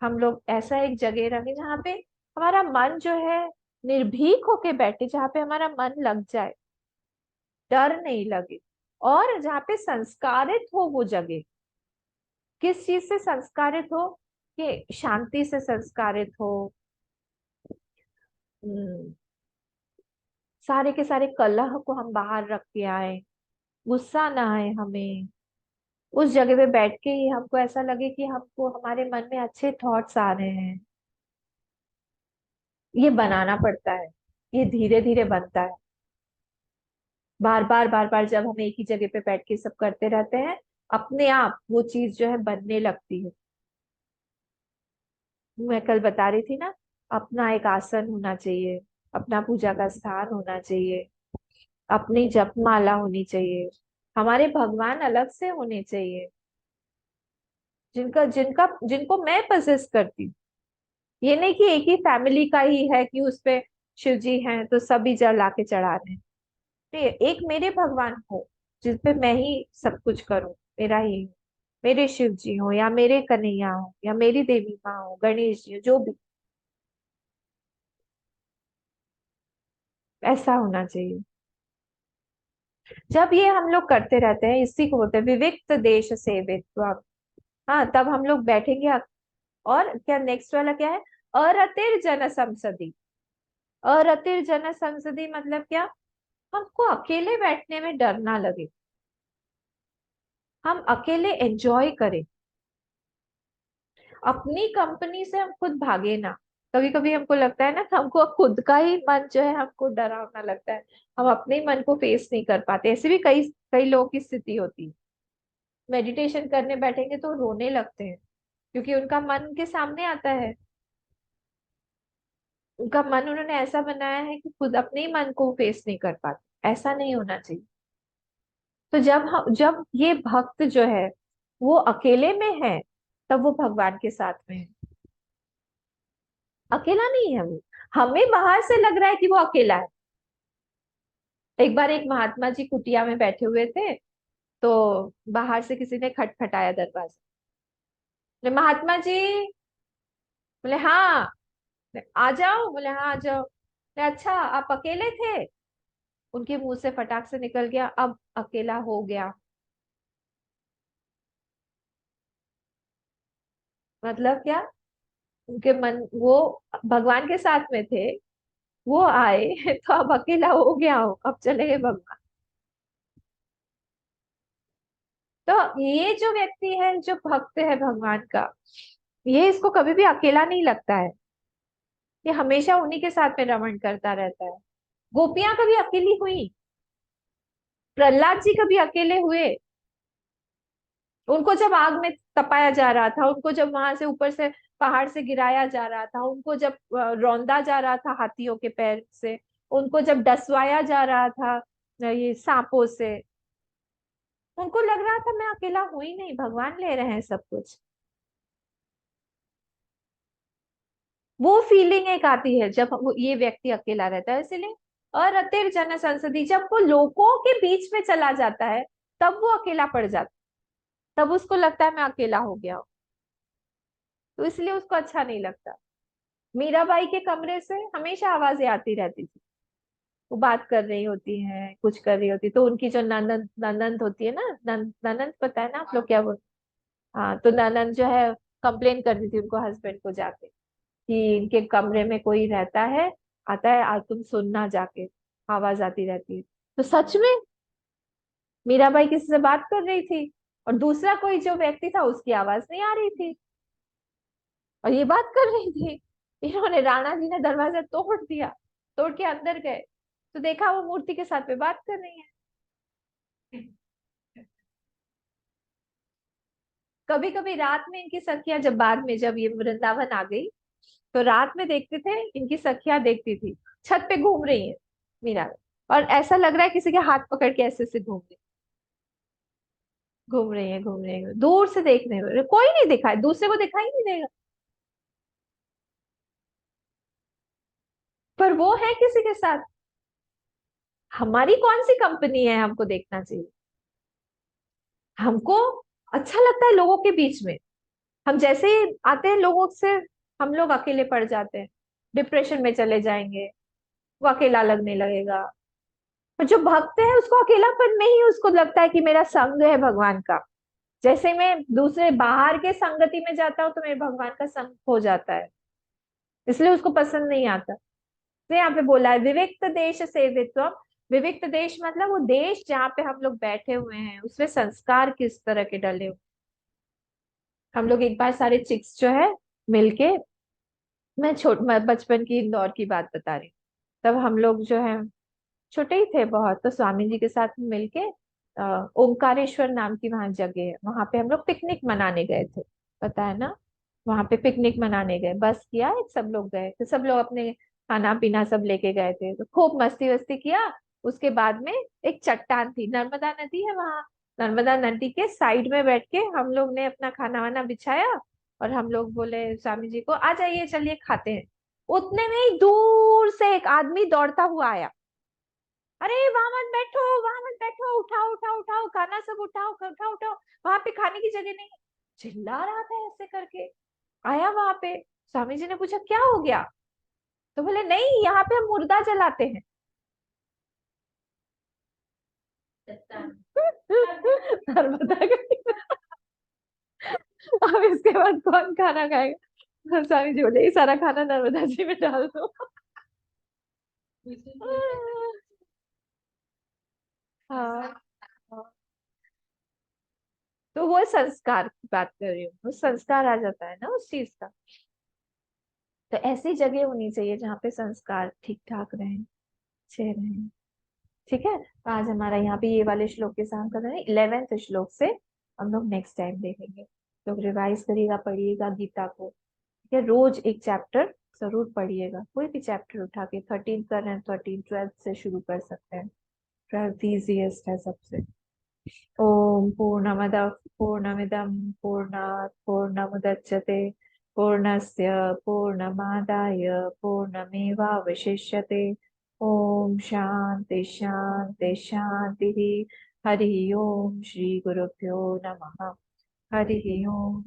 हम लोग ऐसा एक जगह रखें जहाँ पे हमारा मन जो है निर्भीक होके बैठे, जहाँ पे हमारा मन लग जाए, डर नहीं लगे, और जहाँ पे संस्कारित हो वो जगह। किस चीज से संस्कारित हो, कि शांति से संस्कारित हो। हम्म, सारे के सारे कलह को हम बाहर रख के आए, गुस्सा ना आए हमें। उस जगह पे बैठ के ही हमको ऐसा लगे कि हमको हमारे मन में अच्छे थॉट्स आ रहे हैं। ये बनाना पड़ता है, ये धीरे धीरे बनता है। बार बार जब हम एक ही जगह पे बैठ के सब करते रहते हैं, अपने आप वो चीज जो है बनने लगती है। मैं कल बता रही थी ना, अपना एक आसन होना चाहिए, अपना पूजा का स्थान होना चाहिए, अपनी जपमाला होनी चाहिए, हमारे भगवान अलग से होने चाहिए, जिनका जिनका जिनको मैं पजेस करती हूँ। ये नहीं कि एक ही फैमिली का ही है कि उस पे शिव जी हैं तो सभी जल आके चढ़ा रहे हैं। नहीं, एक मेरे भगवान हो जिस पे मैं ही सब कुछ करूं, मेरा ही हो, मेरे शिव जी हो या मेरे कन्हैया हो या मेरी देवी माँ हो, गणेश जी हो, जो भी, ऐसा होना चाहिए। जब ये हम लोग करते रहते हैं, इसी को बोलते हैं विविक्त देश सेवित्व। हाँ, तब हम लोग बैठेंगे। और क्या नेक्स्ट वाला क्या है, अरतिर जन संसदी। अरतिर जन संसदी मतलब क्या, हमको अकेले बैठने में डर ना लगे, हम अकेले एंजॉय करें, अपनी कंपनी से हम खुद भागे ना। कभी कभी हमको लगता है ना कि हमको खुद का ही मन जो है हमको डरावना लगता है, हम अपने ही मन को फेस नहीं कर पाते। ऐसे भी कई कई लोगों की स्थिति होती है, मेडिटेशन करने बैठेंगे तो रोने लगते हैं, क्योंकि उनका मन उनके सामने आता है, उनका मन उन्होंने ऐसा बनाया है कि खुद अपने ही मन को फेस नहीं कर पाते। ऐसा नहीं होना चाहिए। तो जब ये भक्त जो है वो अकेले में है, तब वो भगवान के साथ में है। अकेला नहीं है वो, हमें बाहर से लग रहा है कि वो अकेला है। एक बार एक महात्मा जी कुटिया में बैठे हुए थे, तो बाहर से किसी ने खटखटाया दरवाजा। बोले महात्मा जी। बोले हाँ। बोले, आ जाओ। बोले हाँ आ जाओ। बोले अच्छा आप अकेले थे। उनके मुंह से फटाक से निकल गया, अब अकेला हो गया। मतलब क्या? उनके मन वो भगवान के साथ में थे, वो आए तो अब अकेला हो गया हो, अब चले गए भगवान। तो ये जो व्यक्ति है जो भक्त है भगवान का, ये इसको कभी भी अकेला नहीं लगता है। ये हमेशा उन्हीं के साथ में रमण करता रहता है। गोपियां कभी अकेली हुई? प्रहलाद जी कभी अकेले हुए? उनको जब आग में तपाया जा रहा था, उनको जब वहां से ऊपर से पहाड़ से गिराया जा रहा था, उनको जब रौंदा जा रहा था हाथियों के पैर से, उनको जब डसवाया जा रहा था ये सांपों से, उनको लग रहा था मैं अकेला हूं ही नहीं, भगवान ले रहे हैं सब कुछ। वो फीलिंग एक आती है जब ये व्यक्ति अकेला रहता है, इसलिए अरतिर जन संसदी, जब वो लोगों के बीच में चला जाता है तब वो अकेला पड़ जाता है, तब उसको लगता है मैं अकेला हो गया हूं। तो इसलिए उसको अच्छा नहीं लगता। मीराबाई के कमरे से हमेशा आवाजें आती रहती थी, वो बात कर रही होती हैं, कुछ कर रही होती, तो उनकी जो ननंद ननंद होती है ना, ननंद पता है ना आप लोग क्या बोल। हाँ, तो ननंद जो है कंप्लेन करती थी उनको हस्बैंड को जाके कि इनके कमरे में कोई रहता है, आता है, आज तुम सुनना जाके, आवाज आती रहती है। तो सच में मीराबाई किसी से बात कर रही थी, और दूसरा कोई जो व्यक्ति था उसकी आवाज नहीं आ रही थी, और ये बात कर रही थी। इन्होंने, राणा जी ने दरवाजा तोड़ दिया, तोड़ के अंदर गए, तो देखा वो मूर्ति के साथ में बात कर रही है। कभी कभी रात में इनकी सखियां, जब बाद में जब ये वृंदावन आ गई, तो रात में देखते थे इनकी सखियां देखती थी, छत पे घूम रही है मीरा, और ऐसा लग रहा है किसी के हाथ पकड़ के ऐसे से घूम रही है, घूम रही है, दूर से देखने में कोई नहीं दिखाई, दूसरे को दिखाई नहीं देगा, पर वो है किसी के साथ। हमारी कौन सी कंपनी है, हमको देखना चाहिए। हमको अच्छा लगता है लोगों के बीच में, हम जैसे ही आते हैं लोगों से, हम लोग अकेले पड़ जाते हैं, डिप्रेशन में चले जाएंगे, वो अकेला लगने लगेगा। पर जो भक्त है उसको अकेलापन में ही उसको लगता है कि मेरा संग है भगवान का। जैसे मैं दूसरे बाहर के संगति में जाता हूँ तो मेरे भगवान का संग हो जाता है, इसलिए उसको पसंद नहीं आता। तो यहाँ पे बोला है विविक्त देश सेवित्वम। विविक्त देश मतलब वो देश जहाँ पे हम लोग बैठे हुए हैं उसमें संस्कार किस तरह के डले हुए। हम लोग एक बार सारे चिक्स जो है मिलके, मैं बचपन की इंदौर की बात बता रही हूँ, तब हम लोग जो है छोटे ही थे बहुत, तो स्वामी जी के साथ मिलके ओमकारेश्वर नाम की वहां जगह है, वहां पे हम लोग पिकनिक मनाने गए थे, पता है ना। वहां पे पिकनिक मनाने गए, बस किया, एक सब लोग गए, तो सब लोग अपने खाना पीना सब लेके गए थे, तो खूब मस्ती वस्ती किया। उसके बाद में एक चट्टान थी, नर्मदा नदी है वहां, नर्मदा नदी के साइड में बैठ के हम लोग ने अपना खाना वाना बिछाया, और हम लोग बोले स्वामी जी को आ जाइए चलिए खाते हैं। उतने में ही दूर से एक आदमी दौड़ता हुआ आया, अरे वहां मत बैठो, वहां मत बैठो, उठाओ उठाओ उठाओ खाना सब उठाओ, उठाओ उठाओ, वहां पे खाने की जगह नहीं। चिल्ला रहा था ऐसे करके, आया वहां पे। स्वामी जी ने पूछा क्या हो गया, तो बोले नहीं यहाँ पे हम मुर्दा जलाते हैं। नर्मदा का। अब इसके बाद कौन खाना खाएगा? स्वामी जी बोले ये सारा खाना नर्मदा जी में डाल दो। हाँ, हाँ। तो वो संस्कार की बात कर रही हूँ, वो संस्कार आ जाता है ना उस चीज का। तो ऐसी जगह होनी चाहिए जहाँ पे संस्कार ठीक ठाक रहें, अच्छे रहें। ठीक है, तो आज हमारा यहाँ पे ये वाले श्लोक के साथ कर रहे हैं, 11th श्लोक से हम लोग नेक्स्ट टाइम देखेंगे। तो रिवाइज करिएगा, पढ़िएगा गीता को, ठीक है, रोज एक चैप्टर जरूर पढ़िएगा, कोई भी चैप्टर उठा के, 13 कर रहे हैं 13, 12 से शुरू कर सकते हैं, 12 इजीएस्ट है सबसे। ओम पूर्णमद पूर्णमिदम पूर्णात् पूर्णमुदच्यते पूर्णस्य पूर्णमादाय पूर्णमेवावशिष्यते। ओम शांति शांति शांति। हरि ओम। श्री गुरुभ्यो नमः। हरि ओम।